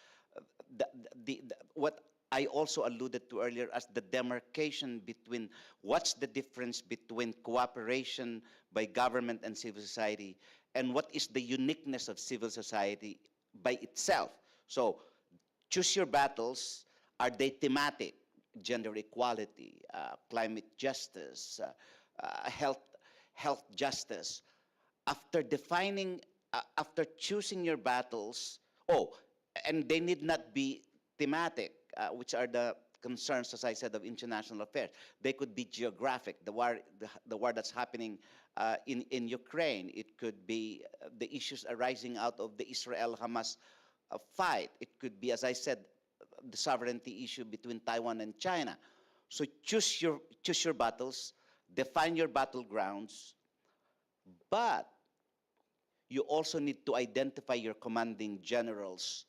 what I also alluded to earlier as the demarcation between what's the difference between cooperation by government and civil society and what is the uniqueness of civil society by itself. So choose your battles. Are they thematic? Gender equality, climate justice, health justice. After defining, after choosing your battles, and they need not be thematic, which are the concerns, as I said, of international affairs. They could be geographic, the war that's happening in Ukraine. It could be the issues arising out of the Israel-Hamas fight. It could be, as I said, the sovereignty issue between Taiwan and China. So choose your battles, define your battlegrounds, but you also need to identify your commanding generals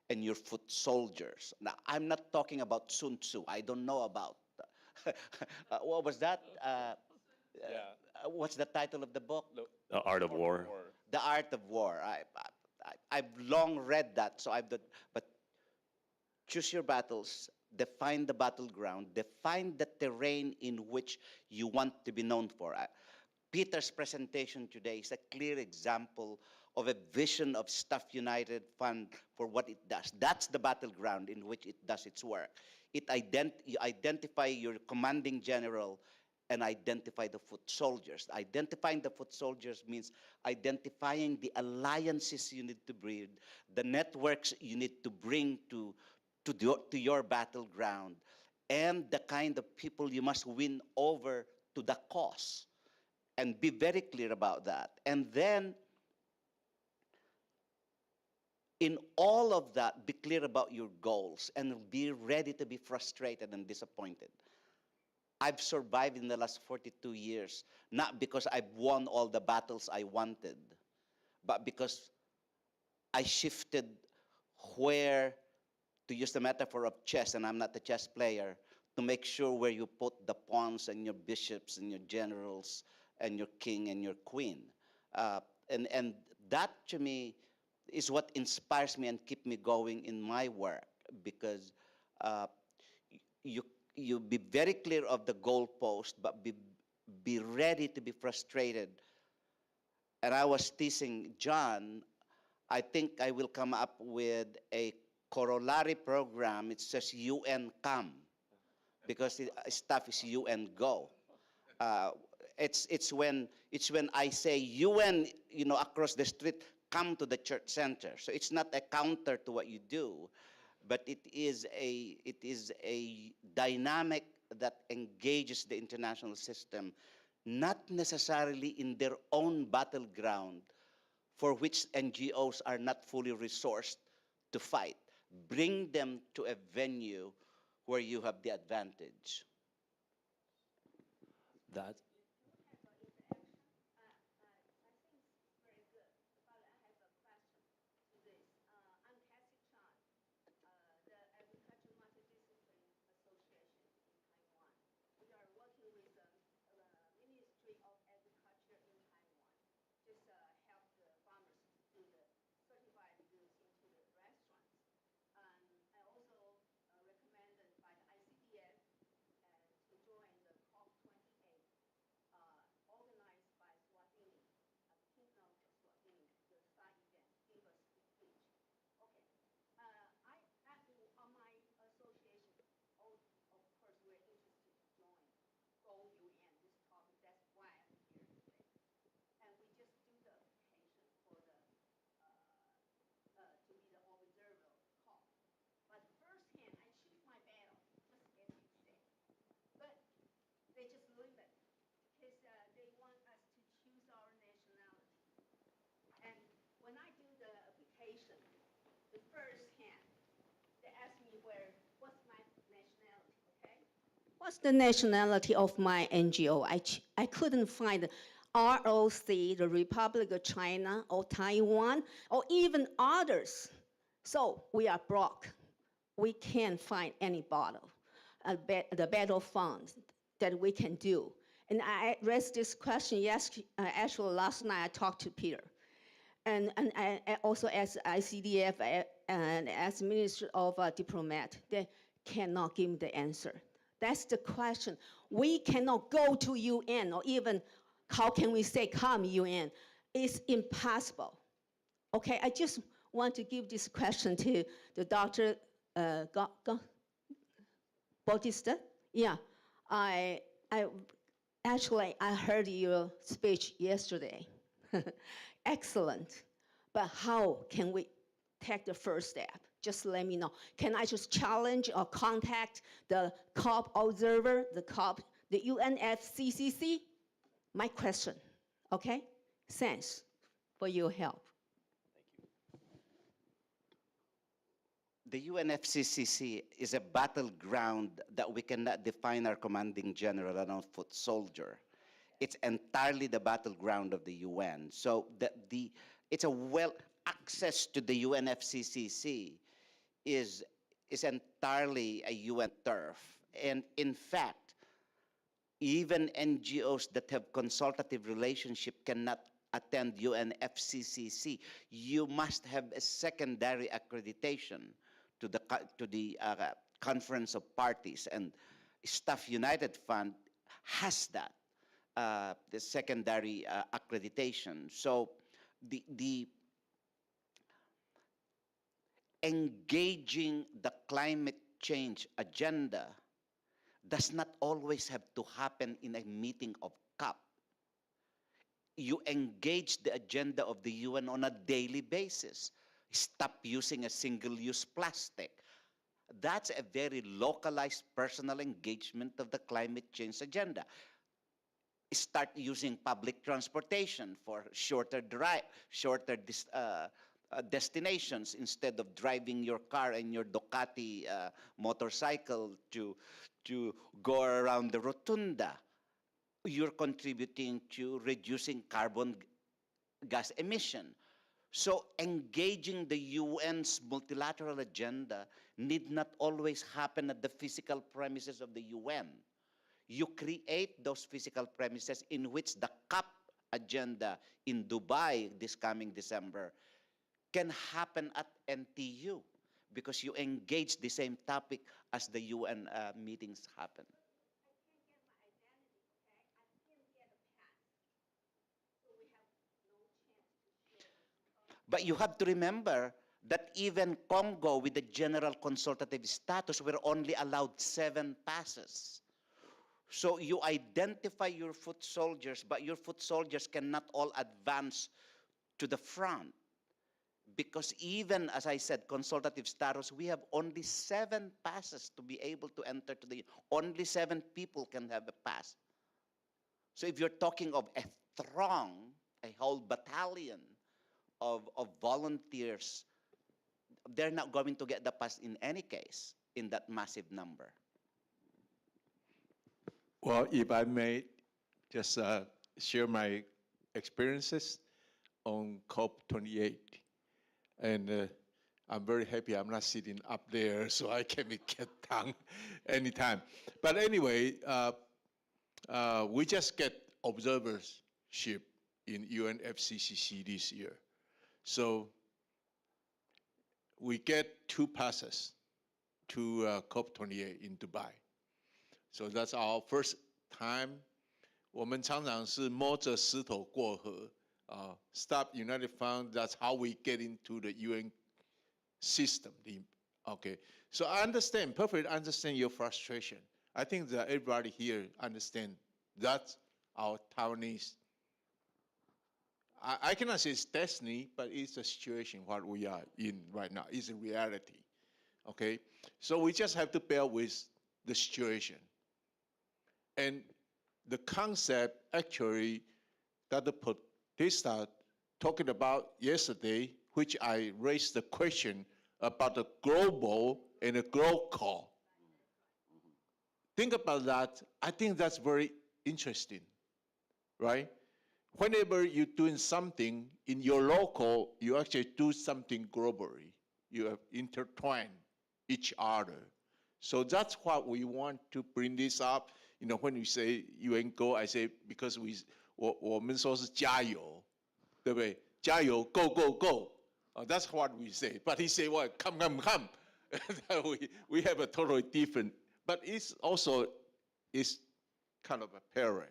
and your foot soldiers. Now, I'm not talking about Sun Tzu. I don't know about. What was that? What's the title of the book? The Art of War. The Art of War. I've long read that, so I've done, but choose your battles, define the battleground, define the terrain in which you want to be known for. Peter's presentation today is a clear example of a vision of Staff United Fund for what it does. That's the battleground in which it does its work. You identify your commanding general and identify the foot soldiers. Identifying the foot soldiers means identifying the alliances you need to build, the networks you need to bring to your battleground, and the kind of people you must win over to the cause. And be very clear about that. And then, in all of that, be clear about your goals and be ready to be frustrated and disappointed. I've survived in the last 42 years, not because I've won all the battles I wanted, but because I shifted where, to use the metaphor of chess, and I'm not a chess player, to make sure where you put the pawns and your bishops and your generals and your king and your queen. And that, to me, is what inspires me and keep me going in my work, because you be very clear of the goalpost, but be ready to be frustrated. And I was teasing John, I think I will come up with a corollary program. It says UN come, because the stuff is UN go. It's when I say UN, across the street, come to the church center. So it's not a counter to what you do, but it is a dynamic that engages the international system, not necessarily in their own battleground, for which NGOs are not fully resourced to fight. Bring them to a venue where you have the advantage. That. What's the nationality of my NGO? I couldn't find ROC, the Republic of China, or Taiwan, or even others. So we are broke. We can't find any the battle funds that we can do. And I raised this question, actually last night I talked to Peter. And I also as ICDF and as Minister of Diplomat, they cannot give me the answer. That's the question. We cannot go to UN, or even, how can we say come UN? It's impossible. Okay, I just want to give this question to the Dr. Bautista. Yeah, I heard your speech yesterday. Excellent. But how can we take the first step? Just let me know. Can I just challenge or contact the COP observer, the UNFCCC? My question, okay? Thanks for your help. The UNFCCC is a battleground that we cannot define our commanding general and our foot soldier. It's entirely the battleground of the UN. So it's access to the UNFCCC is entirely a UN turf. And in fact, even NGOs that have consultative relationship cannot attend UNFCCC. You must have a secondary accreditation to the Conference of Parties, and Staff United Fund has that, the secondary accreditation. So the engaging the climate change agenda does not always have to happen in a meeting of COP. You engage the agenda of the UN on a daily basis. Stop using a single-use plastic. That's a very localized personal engagement of the climate change agenda. Start using public transportation for shorter destinations instead of driving your car and your Ducati motorcycle to go around the rotunda. You're contributing to reducing carbon gas emission. So engaging the UN's multilateral agenda need not always happen at the physical premises of the UN. You create those physical premises in which the COP agenda in Dubai this coming December can happen at NTU because you engage the same topic as the UN meetings happen. But you have to remember that even Congo with the general consultative status were only allowed 7 passes. So you identify your foot soldiers, but your foot soldiers cannot all advance to the front. Because even, as I said, consultative status, we have only 7 passes to be able to enter to the, only 7 people can have a pass. So if you're talking of a throng, a whole battalion of volunteers, they're not going to get the pass in any case in that massive number. Well, if I may just share my experiences on COP28. And I'm very happy I'm not sitting up there so I can get down anytime. But anyway, we just get observership in UNFCCC this year. So we get 2 passes to COP28 in Dubai. So that's our first time. 我们常常是摸着石头过河。Stop United Fund, that's how we get into the UN system. Okay, so I understand, perfectly understand your frustration. I think that everybody here understand that's our Taiwanese. I cannot say it's destiny, but it's a situation what we are in right now. It's a reality, okay? So we just have to bear with the situation. And the concept actually that the Batista talking about yesterday, which I raised the question about the global and the local. Think about that. I think that's very interesting, right? Whenever you're doing something in your local, you actually do something globally. You have intertwined each other. So that's what we want to bring this up. You know, when we say UN go, I say because 我们说是加油，对不对？加油 ，go go go. That's what we say. But he say, "What? Come come come." we have a totally different. But it's also is kind of a parallel.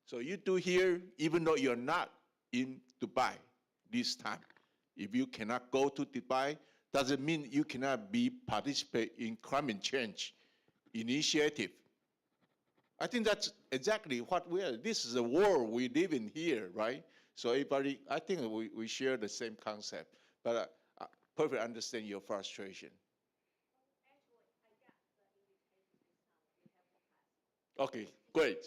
So you do here, even though you're not in Dubai this time. If you cannot go to Dubai, doesn't mean you cannot participate in climate change initiative. I think that's exactly what we are. This is the world we live in here, right? So everybody, I think we share the same concept, but I perfectly understand your frustration. Okay, great.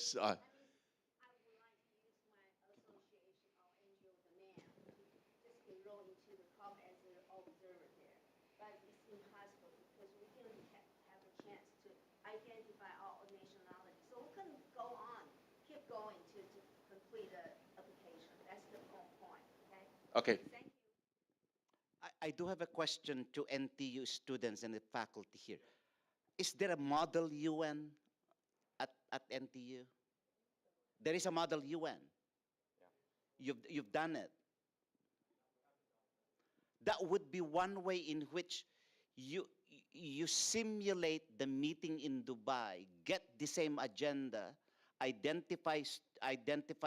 Okay. I do have a question to NTU students and the faculty here. Is there a model UN at NTU? There is a model UN. You've done it. That would be one way in which you simulate the meeting in Dubai, get the same agenda, identify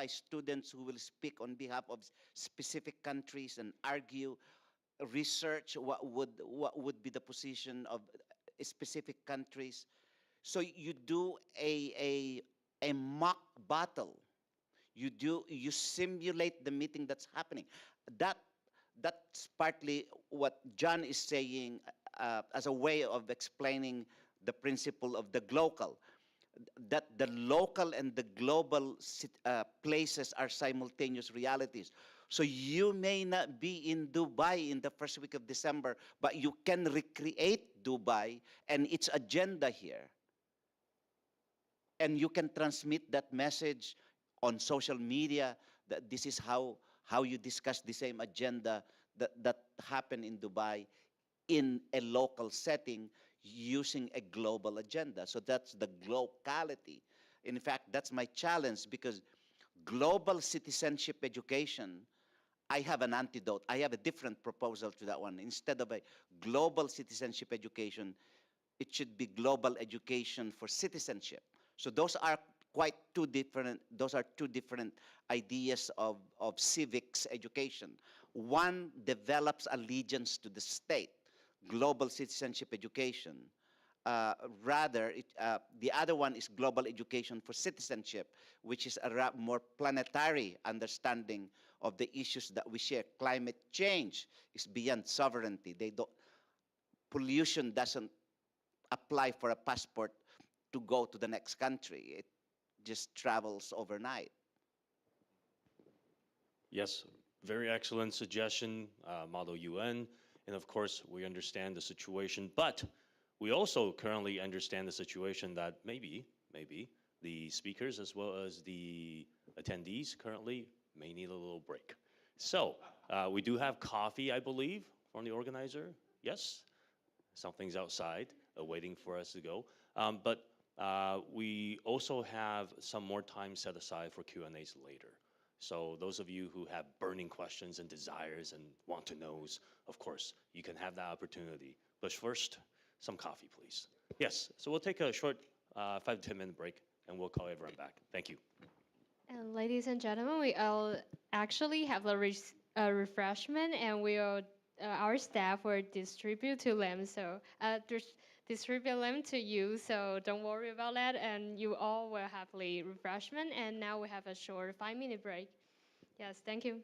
students who will speak on behalf of specific countries and argue, research what would be the position of specific countries. So you do a mock battle. You simulate the meeting that's happening. That's partly what John is saying as a way of explaining the principle of the glocal, that the local and the global places are simultaneous realities. So you may not be in Dubai in the first week of December, but you can recreate Dubai and its agenda here. And you can transmit that message on social media that this is how you discuss the same agenda that happened in Dubai in a local setting using a global agenda. So that's the glocality. In fact, that's my challenge, because global citizenship education, I have an antidote. I have a different proposal to that one. Instead of a global citizenship education, it should be global education for citizenship. So those are two different ideas of civics education. One develops allegiance to the state, global citizenship education. The other one is global education for citizenship, which is a more planetary understanding of the issues that we share. Climate change is beyond sovereignty. Pollution doesn't apply for a passport to go to the next country. It just travels overnight. Yes, very excellent suggestion, Model UN. And of course, we understand the situation, but we also currently understand the situation that maybe the speakers as well as the attendees currently may need a little break. So we do have coffee, I believe, from the organizer. Yes, something's outside waiting for us to go. But we also have some more time set aside for Q&As later. So those of you who have burning questions and desires and want to knows, of course, you can have that opportunity. But first, some coffee, please. Yes, so we'll take a short 5 to 10 minute break and we'll call everyone back. Thank you. And ladies and gentlemen, we all actually have a refreshment, and our staff will distribute to them. So distribute them to you. So don't worry about that, and you all will have a refreshment. And now we have a short 5-minute break. Yes, thank you.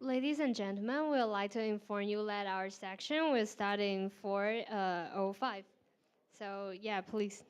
Ladies and gentlemen, we would like to inform you that our section will start in 4:05. So yeah, please.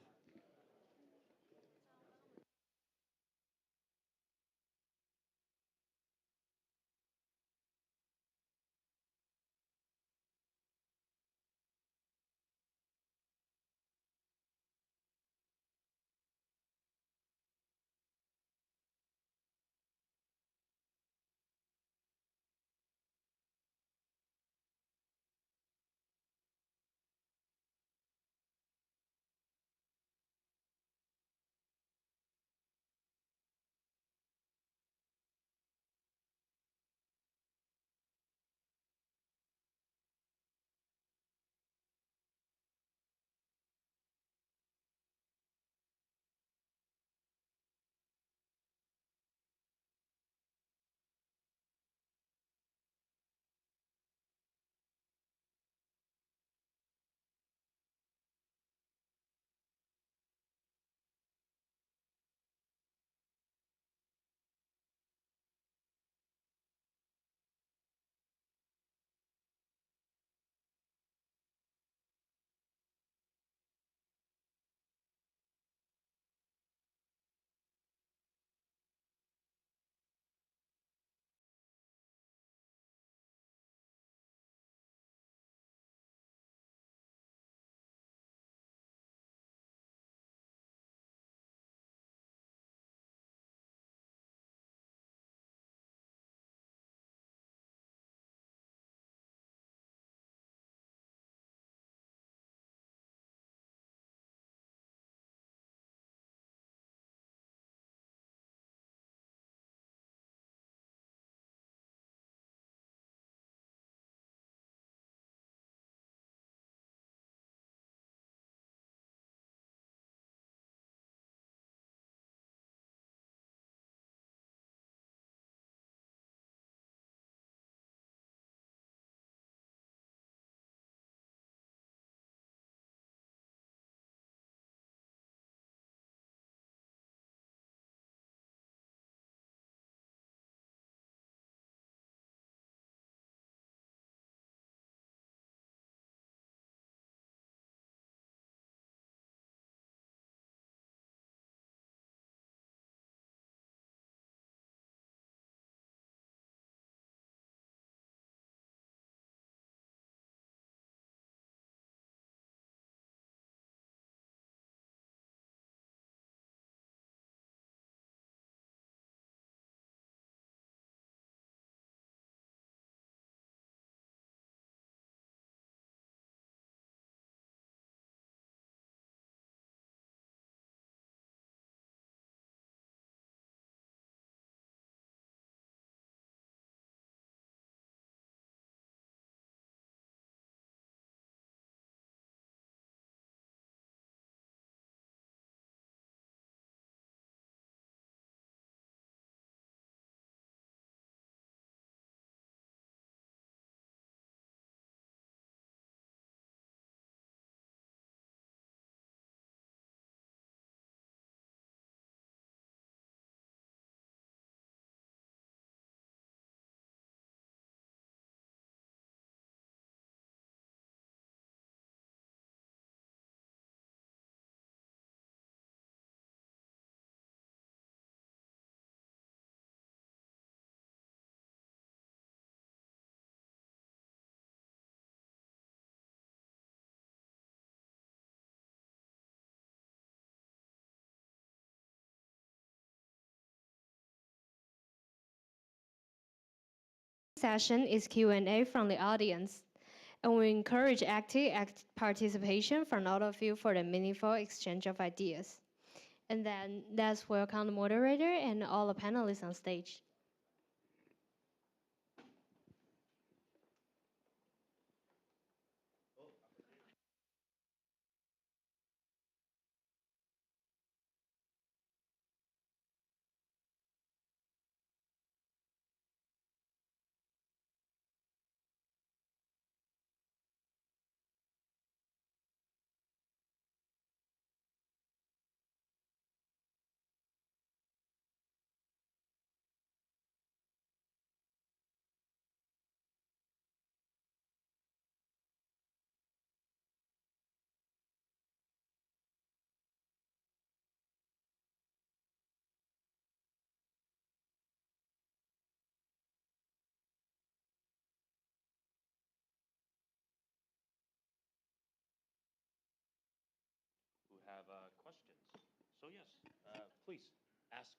Session is Q&A from the audience, and we encourage active participation from all of you for the meaningful exchange of ideas. And then let's welcome the moderator and all the panelists on stage.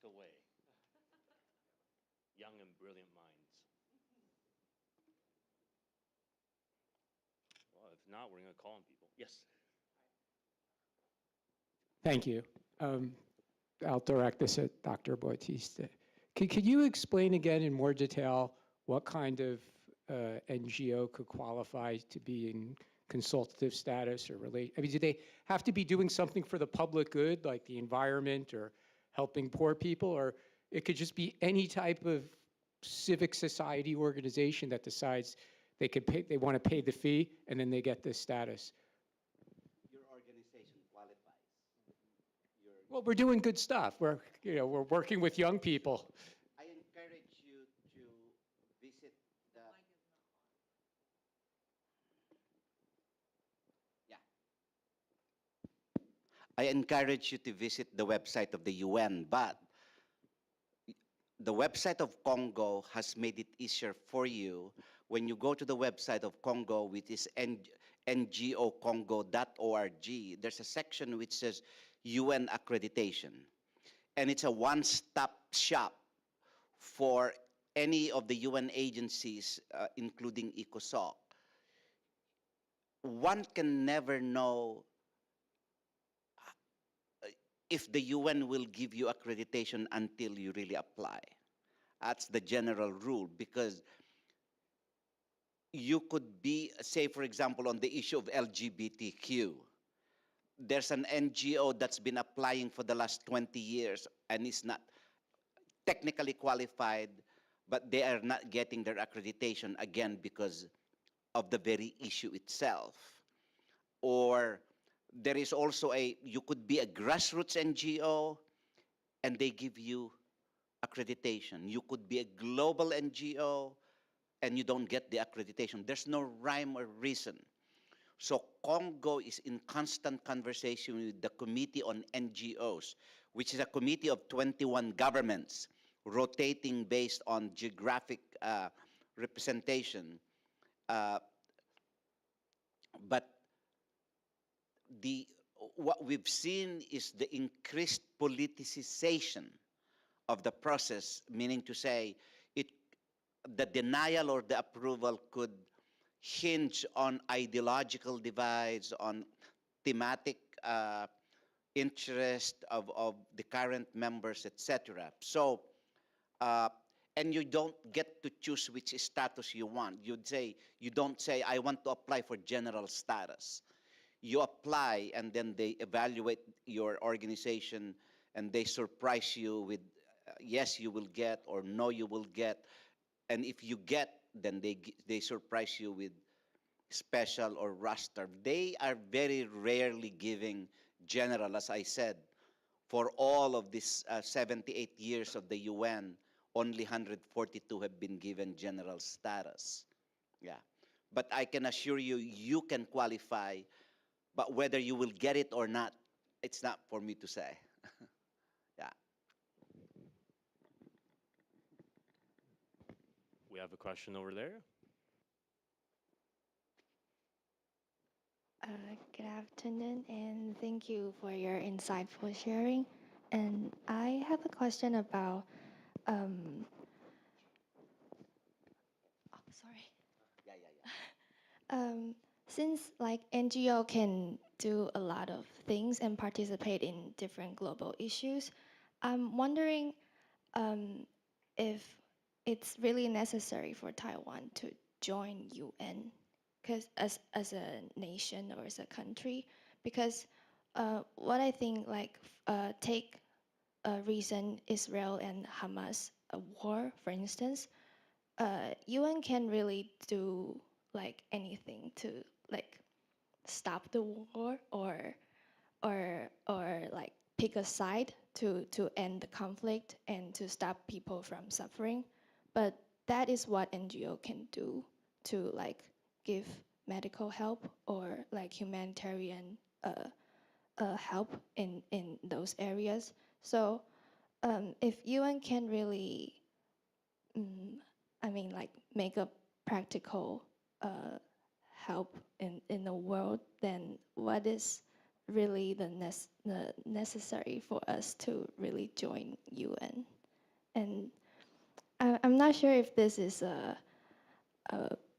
away. Young and brilliant minds. Well, if not, we're going to call on people. Yes. Thank you. I'll direct this at Dr. Bautista. Could you explain again in more detail what kind of NGO could qualify to be in consultative status or relate? I mean, do they have to be doing something for the public good, like the environment or helping poor people, or it could just be any type of civic society organization that decides they want to pay the fee and then they get this status? Your organization qualifies. Well, we're doing good stuff. We're working with young people. I encourage you to visit the. Yeah. I encourage you to visit the website of the UN, but the website of Congo has made it easier for you. When you go to the website of Congo, which is ngocongo.org, there's a section which says UN accreditation. And it's a one-stop shop for any of the UN agencies, including ECOSOC. One can never know if the UN will give you accreditation until you really apply. That's the general rule, because you could be, say, for example, on the issue of LGBTQ. There's an NGO that's been applying for the last 20 years and is not technically qualified, but they are not getting their accreditation, again, because of the very issue itself. Or there is also you could be a grassroots NGO and they give you accreditation. You could be a global NGO and you don't get the accreditation. There's no rhyme or reason. So Congo is in constant conversation with the Committee on NGOs, which is a committee of 21 governments, rotating based on geographic representation. But what we've seen is the increased politicization of the process, meaning to say the denial or the approval could hinge on ideological divides, on thematic interest of the current members, etc. So, and you don't get to choose which status you want. You don't say, I want to apply for general status. You apply and then they evaluate your organization and they surprise you with yes, you will get, or no, you will get. And if you get, then they surprise you with special or roster. They are very rarely giving general, as I said. For all of this 78 years of the UN, only 142 have been given general status. Yeah. But I can assure you, you can qualify, but whether you will get it or not, it's not for me to say. Yeah. We have a question over there. Good afternoon, and thank you for your insightful sharing. And I have a question about, sorry. Yeah. Since like NGO can do a lot of things and participate in different global issues, I'm wondering if it's really necessary for Taiwan to join UN, because as a nation or as a country, because what I think, like take recent Israel and Hamas war, for instance, UN can really do like anything to like stop the war or like pick a side to end the conflict and to stop people from suffering. But that is what NGO can do to like give medical help or like humanitarian help in those areas. So if UN can really, I mean, like make a practical help in the world, then what is really the necessary for us to really join UN. And I'm not sure if this is a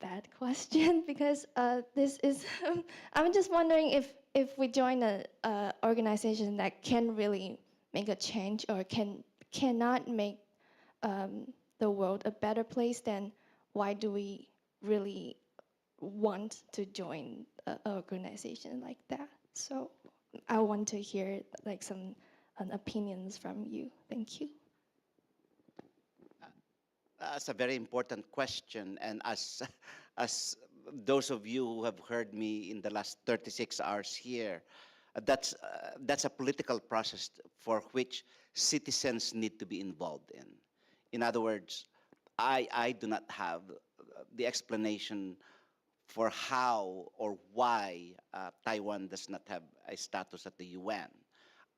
bad question because this is, I'm just wondering if we join a organization that can really make a change or cannot make the world a better place, then why do we really want to join an organization like that? So I want to hear like some opinions from you. Thank you. That's a very important question, and as those of you who have heard me in the last 36 hours here, that's a political process for which citizens need to be involved in. In other words, I do not have the explanation for how or why Taiwan does not have a status at the UN.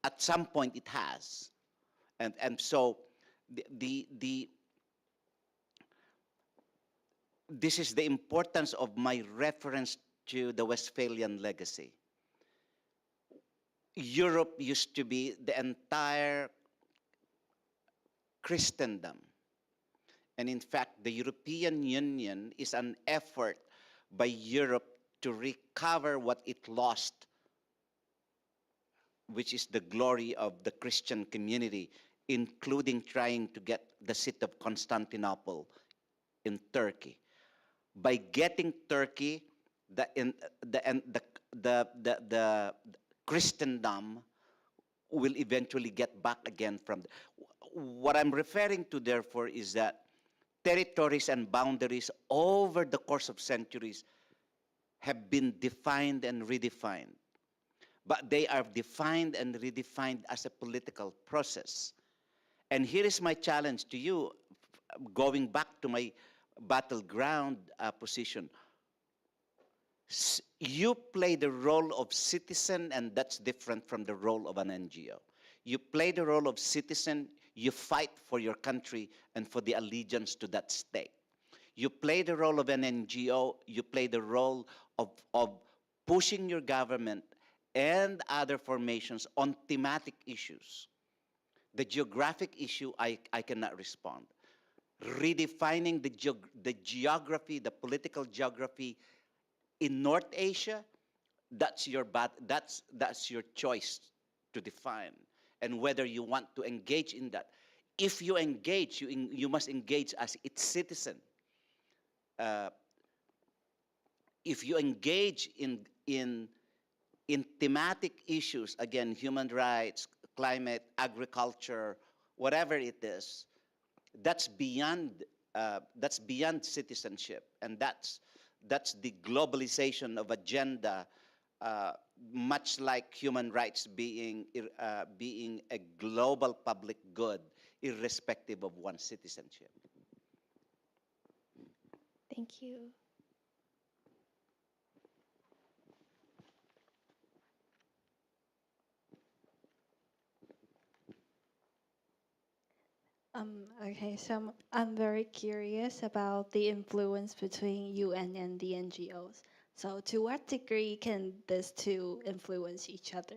At some point it has, and so this is the importance of my reference to the Westphalian legacy. Europe used to be the entire Christendom. And in fact, the European Union is an effort by Europe to recover what it lost, which is the glory of the Christian community, including trying to get the seat of Constantinople in Turkey. By getting Turkey, the Christendom will eventually get back again from what I'm referring to, therefore, is that territories and boundaries over the course of centuries have been defined and redefined. But they are defined and redefined as a political process. And here is my challenge to you, going back to my battleground position. You play the role of citizen, and that's different from the role of an NGO. You play the role of citizen, you fight for your country and for the allegiance to that state. You play the role of an NGO, you play the role of pushing your government and other formations on thematic issues. The geographic issue, I cannot respond. Redefining the geography, the political geography in North Asia, that's your choice to define, and whether you want to engage in that. If you engage, you must engage as its citizen. If you engage in thematic issues, again, human rights, climate, agriculture, whatever it is, that's beyond citizenship, and that's the globalization of agenda, much like human rights being a global public good, irrespective of one's citizenship. Thank you. Okay, so I'm very curious about the influence between UN and the NGOs. So to what degree can these two influence each other?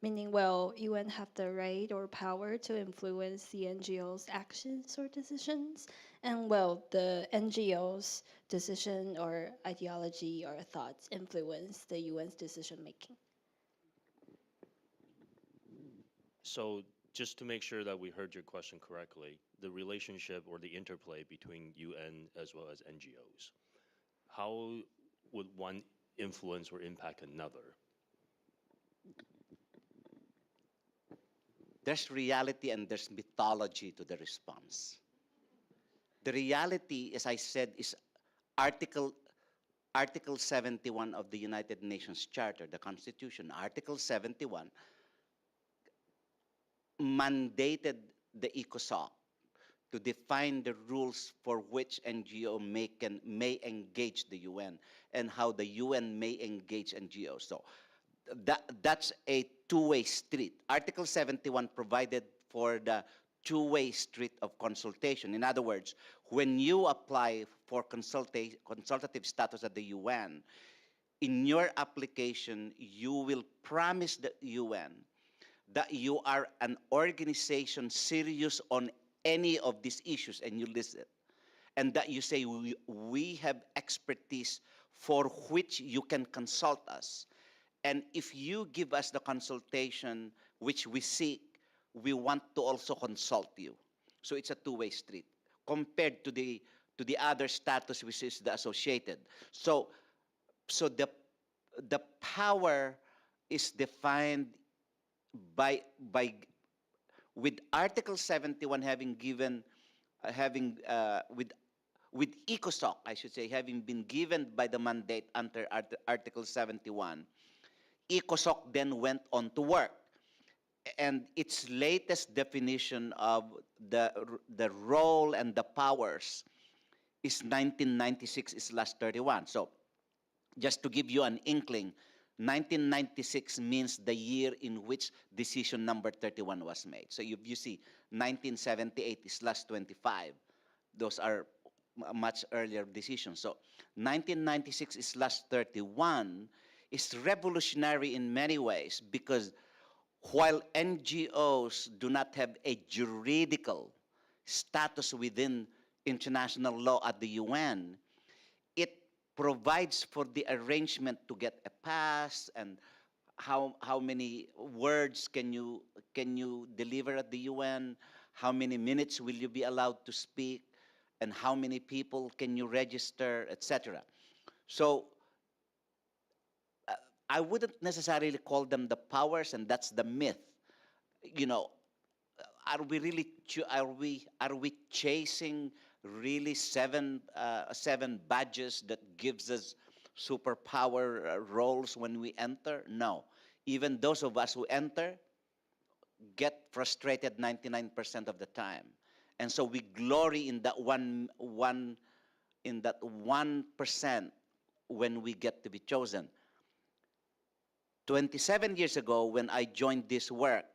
Meaning, will UN have the right or power to influence the NGOs' actions or decisions? And will the NGOs' decision or ideology or thoughts influence the UN's decision making? So just to make sure that we heard your question correctly, the relationship or the interplay between UN as well as NGOs, how would one influence or impact another? There's reality and there's mythology to the response. The reality, as I said, is Article 71 of the United Nations Charter, the Constitution. Article 71 mandated the ECOSOC to define the rules for which NGO may engage the UN and how the UN may engage NGOs. So that's a two-way street. Article 71 provided for the two-way street of consultation. In other words, when you apply for consultative status at the UN, in your application, you will promise the UN that you are an organization serious on any of these issues, and you list it. And that you say, we have expertise for which you can consult us. And if you give us the consultation which we seek, we want to also consult you. So it's a two-way street compared to the other status which is the associated. So the power is defined with Article 71 having given with ECOSOC, I should say, having been given by the mandate under Article 71, ECOSOC then went on to work. And its latest definition of the role and the powers is 1996/31. So just to give you an inkling, 1996 means the year in which decision number 31 was made. So if you see 1978/25, those are much earlier decisions. So 1996/31 is revolutionary in many ways, because while NGOs do not have a juridical status within international law at the UN, it provides for the arrangement to get a pass, and how many words can you deliver at the UN, how many minutes will you be allowed to speak, and how many people can you register, etc. So I wouldn't necessarily call them the powers, and that's the myth. You know, are we really chasing really seven badges that gives us superpower roles when we enter? No. Even those of us who enter get frustrated 99% of the time. And so we glory in that one in that 1% when we get to be chosen. 27 years ago, when I joined this work,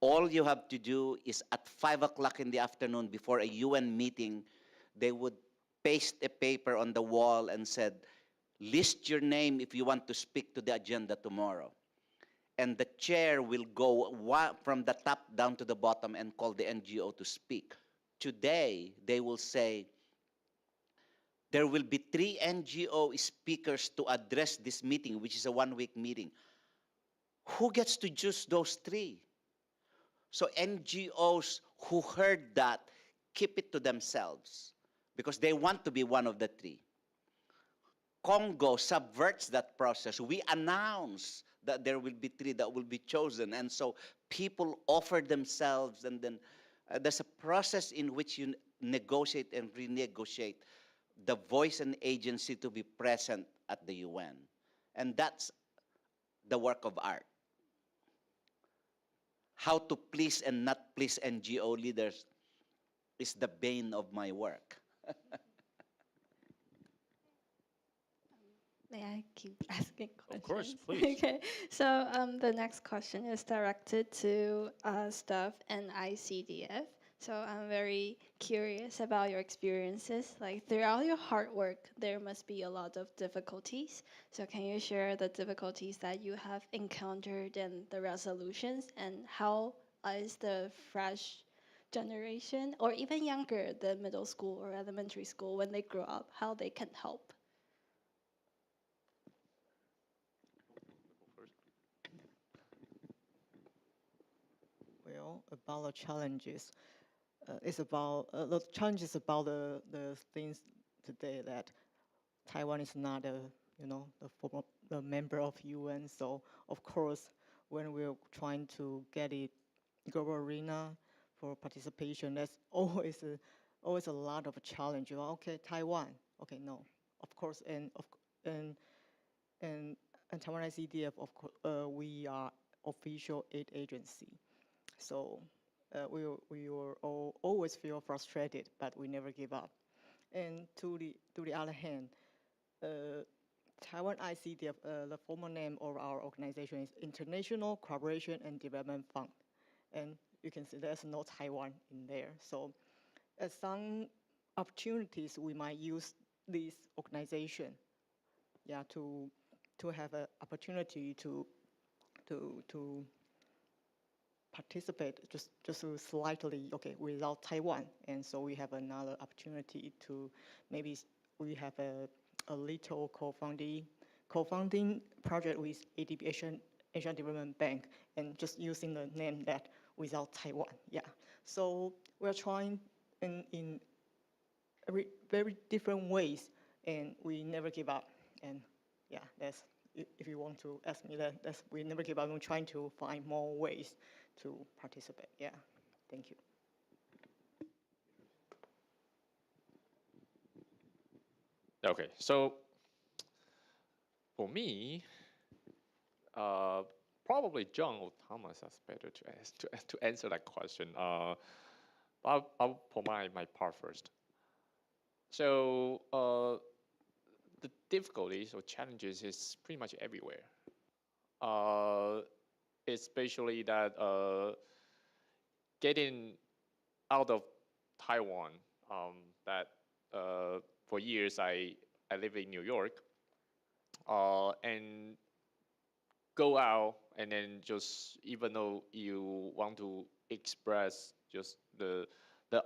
all you have to do is at 5 o'clock in the afternoon before a UN meeting, they would paste a paper on the wall and said, list your name if you want to speak to the agenda tomorrow. And the chair will go from the top down to the bottom and call the NGO to speak. Today, they will say, there will be 3 NGO speakers to address this meeting, which is a one-week meeting. Who gets to choose those 3? So NGOs who heard that keep it to themselves because they want to be one of the 3. Congo subverts that process. We announce that there will be 3 that will be chosen. And so people offer themselves, and then there's a process in which you negotiate and renegotiate the voice and agency to be present at the UN. And that's the work of art. How to please and not please NGO leaders is the bane of my work. May I keep asking questions? Of course, please. Okay, so the next question is directed to staff and ICDF. So I'm very curious about your experiences. Like throughout your hard work, there must be a lot of difficulties. So can you share the difficulties that you have encountered and the resolutions, and how is the fresh generation, or even younger, the middle school or elementary school, when they grow up, how they can help? Well, about the challenges. It's about the challenges about the things today that Taiwan is not a the member of UN. So of course, when we're trying to get it global arena for participation, there's always a lot of challenge. Okay, Taiwan. Okay, no, of course, and Taiwan ICDF. Of course, we are official aid agency. So we will always feel frustrated, but we never give up. And to the other hand, Taiwan ICDF, the formal name of our organization is International Cooperation and Development Fund. And you can see there's no Taiwan in there. So at some opportunities, we might use this organization yeah, to have an opportunity to participate just slightly, okay, without Taiwan. And so we have another opportunity to maybe we have a little co-funding project with ADB Asian Development Bank, and just using the name that without Taiwan, yeah. So we're trying in very different ways, and we never give up. And yeah, that's, if you want to ask me that, that's, we never give up. We're trying to find more ways to participate. Yeah, thank you. Okay, so for me, probably John or Thomas is better to answer that question. I'll put my part first. So the difficulties or challenges is pretty much everywhere. Especially that getting out of Taiwan, that for years I live in New York, and go out and then just, even though you want to express just the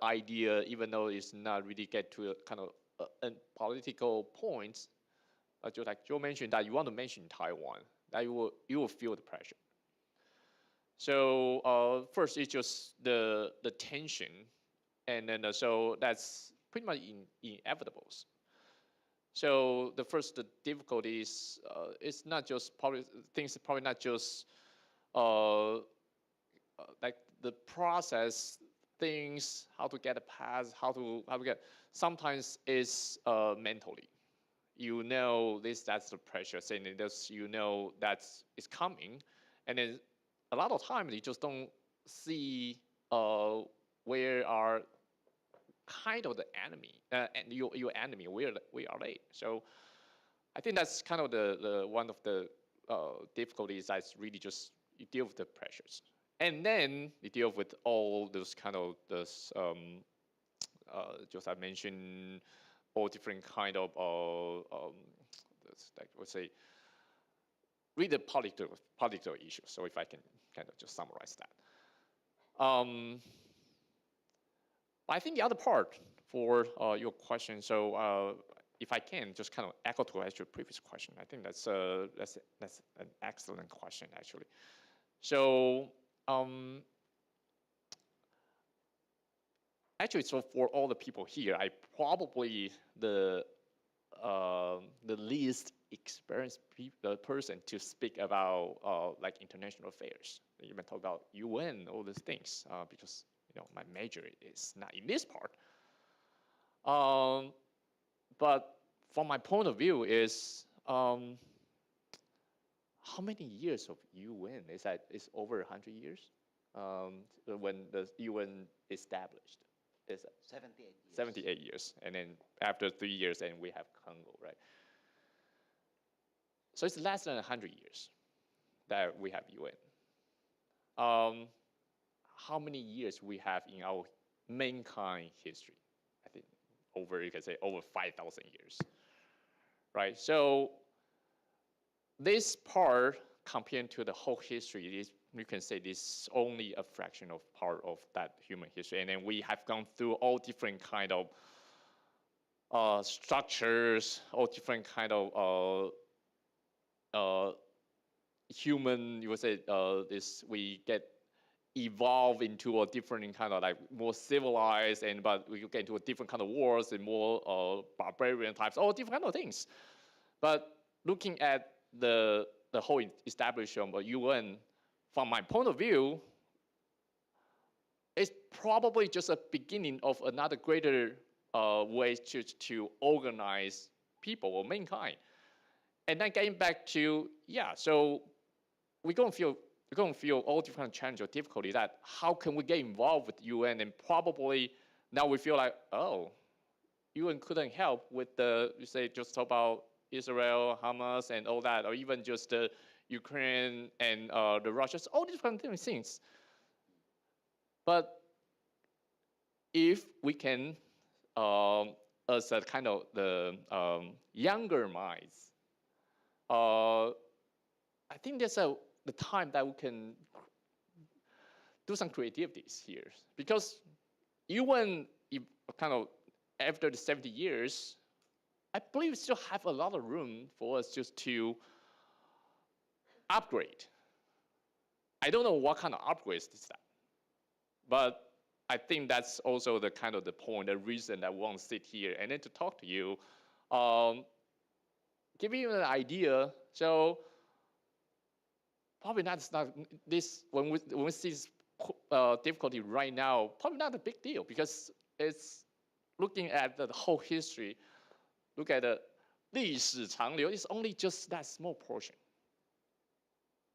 idea, even though it's not really get to a kind of a political points, just like Joe mentioned, that you want to mention Taiwan, that you will feel the pressure. So first it's just the tension, and then so that's pretty much inevitable. So the first difficulty is it's not just probably things, probably not just like the process things, how to get a pass, how to get. Sometimes it's mentally, you know that's the pressure, saying this, you know that's it's coming, and then a lot of times you just don't see where are kind of the enemy and your enemy, where are they? So I think that's kind of the one of the difficulties. That's really just you deal with the pressures, and then you deal with all those kind of this just I mentioned all different kind of like let's say read the political issues. So if I can kind of just summarize that. I think the other part for your question, so if I can just kind of echo to your previous question, I think that's an excellent question actually. So actually, so for all the people here, I probably the least experienced person to speak about like international affairs. You might talk about UN, all these things, because my major is not in this part. But from my point of view is how many years of UN is that? It's over 100 years when the UN established. Is 78 years. 78 years, and then after 3 years, and we have Congo, right? So it's less than 100 years that we have UN. How many years we have in our mankind history? I think you can say over 5,000 years, right? So this part compared to the whole history is, you can say this is only a fraction of part of that human history. And then we have gone through all different kind of structures, all different kind of human, you would say, we get evolve into a different kind of like more civilized, but we get into a different kind of wars and more barbarian types, all different kind of things. But looking at the whole establishment of UN, from my point of view, it's probably just a beginning of another greater way to organize people or mankind. And then getting back to, so we're going to feel all different challenges or difficulty that how can we get involved with UN, and probably now we feel like, oh, UN couldn't help with just talk about Israel, Hamas, and all that, or even just Ukraine and the Russians, all different things. But if we can, as a kind of the younger minds, I think there's the time that we can do some creativities here, because even if kind of after the 70 years, I believe we still have a lot of room for us just to upgrade. I don't know what kind of upgrades is that, but I think that's also the kind of the point, the reason that we want to sit here and then to talk to you, give you an idea. So probably not this when we see this difficulty right now, probably not a big deal, because it's looking at the whole history. Look at the 历史长流, it's only just that small portion,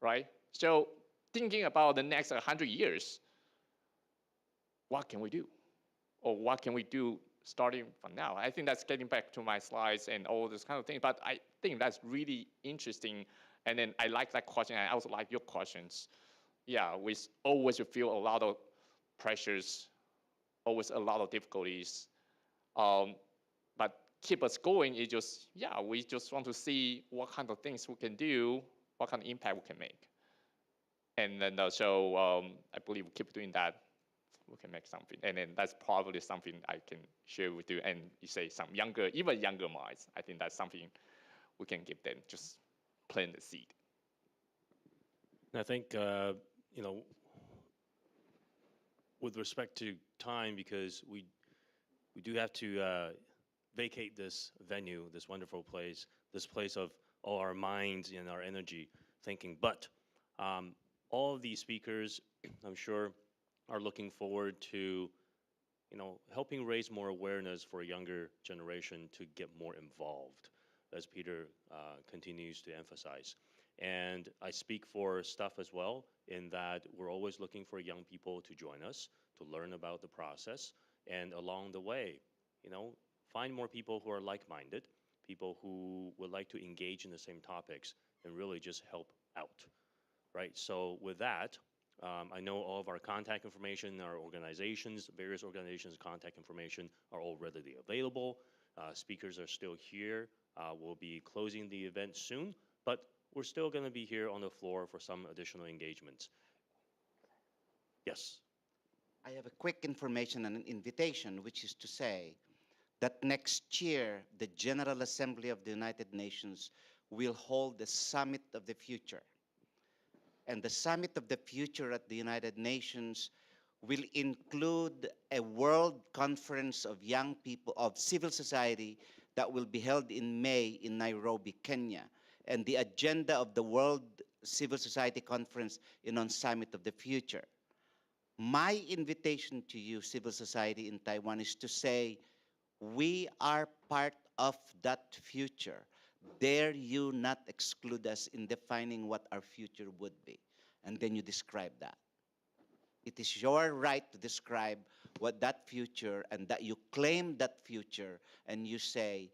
right? So thinking about the next 100 years, what can we do? Or what can we do starting from now? I think that's getting back to my slides and all this kind of thing, but I think that's really interesting. And then I like that question, and I also like your questions. Yeah, we always feel a lot of pressures, always a lot of difficulties. But keep us going is just, yeah, we just want to see what kind of things we can do, what kind of impact we can make. And then so I believe we keep doing that, we can make something. And then that's probably something I can share with you. And you say some younger, even younger minds, I think that's something we can give them, just plant the seed. I think, with respect to time, because we do have to vacate this venue, this wonderful place, this place of all our minds and our energy thinking. But all of these speakers, I'm sure, are looking forward to, helping raise more awareness for a younger generation to get more involved, as Peter continues to emphasize. And I speak for staff as well, in that we're always looking for young people to join us, to learn about the process, and along the way, find more people who are like-minded, people who would like to engage in the same topics and really just help out, right? So with that, I know all of our contact information, our organizations, various organizations' contact information are all readily available. Speakers are still here. We'll be closing the event soon, but we're still going to be here on the floor for some additional engagements. Yes. I have a quick information and an invitation, which is to say that next year, the General Assembly of the United Nations will hold the Summit of the Future. And the Summit of the Future at the United Nations will include a world conference of young people, of civil society, that will be held in May in Nairobi, Kenya. And the agenda of the World Civil Society Conference is on Summit of the Future. My invitation to you, civil society in Taiwan, is to say, we are part of that future. Dare you not exclude us in defining what our future would be. And then you describe that. It is your right to describe what that future, and that you claim that future, and you say,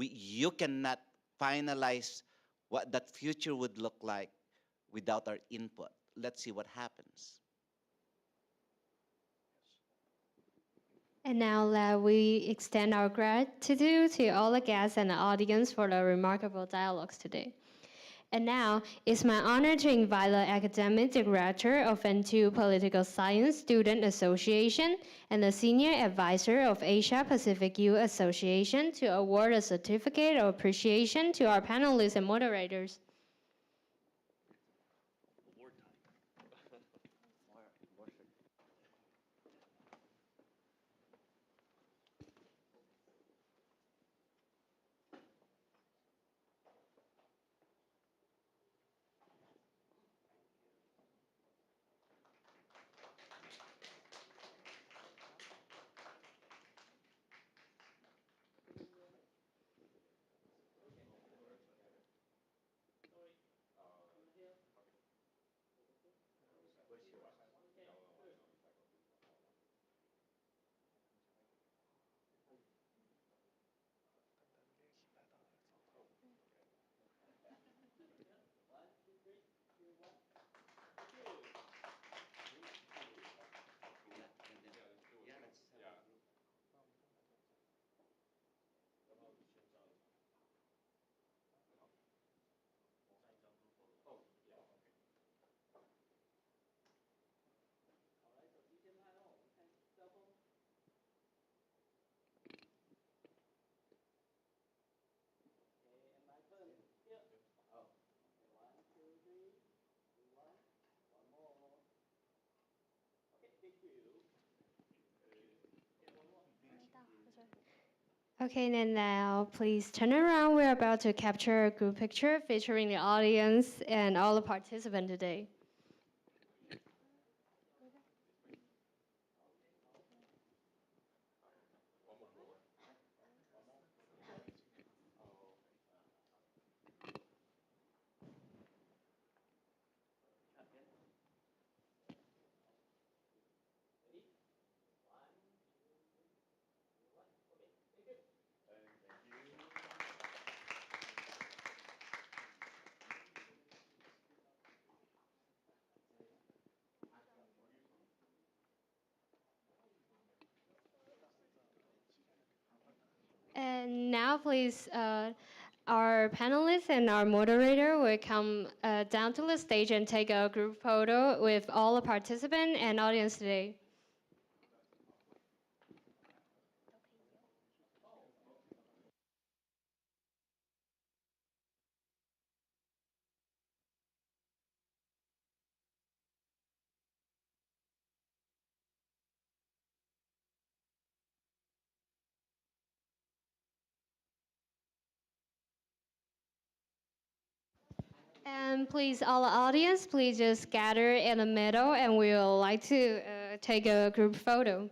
you cannot finalize what that future would look like without our input. Let's see what happens. And now we extend our gratitude to all the guests and the audience for the remarkable dialogues today. And now, it's my honor to invite the Academic Director of NTU Political Science Student Association and the Senior Advisor of Asia Pacific Youth Association to award a certificate of appreciation to our panelists and moderators. Okay, and now please turn around. We're about to capture a group picture featuring the audience and all the participants today. And now, please, our panelists and our moderator will come down to the stage and take a group photo with all the participants and audience today. And please, all the audience, please just gather in the middle, and we would like to take a group photo.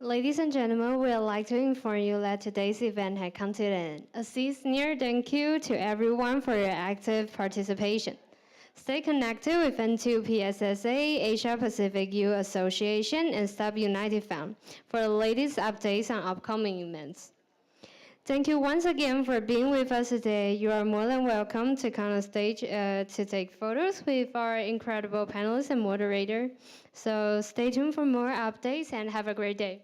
Ladies and gentlemen, we would like to inform you that today's event has come to an end. A sincere thank you to everyone for your active participation. Stay connected with N2PSSA, Asia Pacific Youth Association, and Stop United Fund for the latest updates on upcoming events. Thank you once again for being with us today. You are more than welcome to come on stage to take photos with our incredible panelists and moderator. So stay tuned for more updates and have a great day.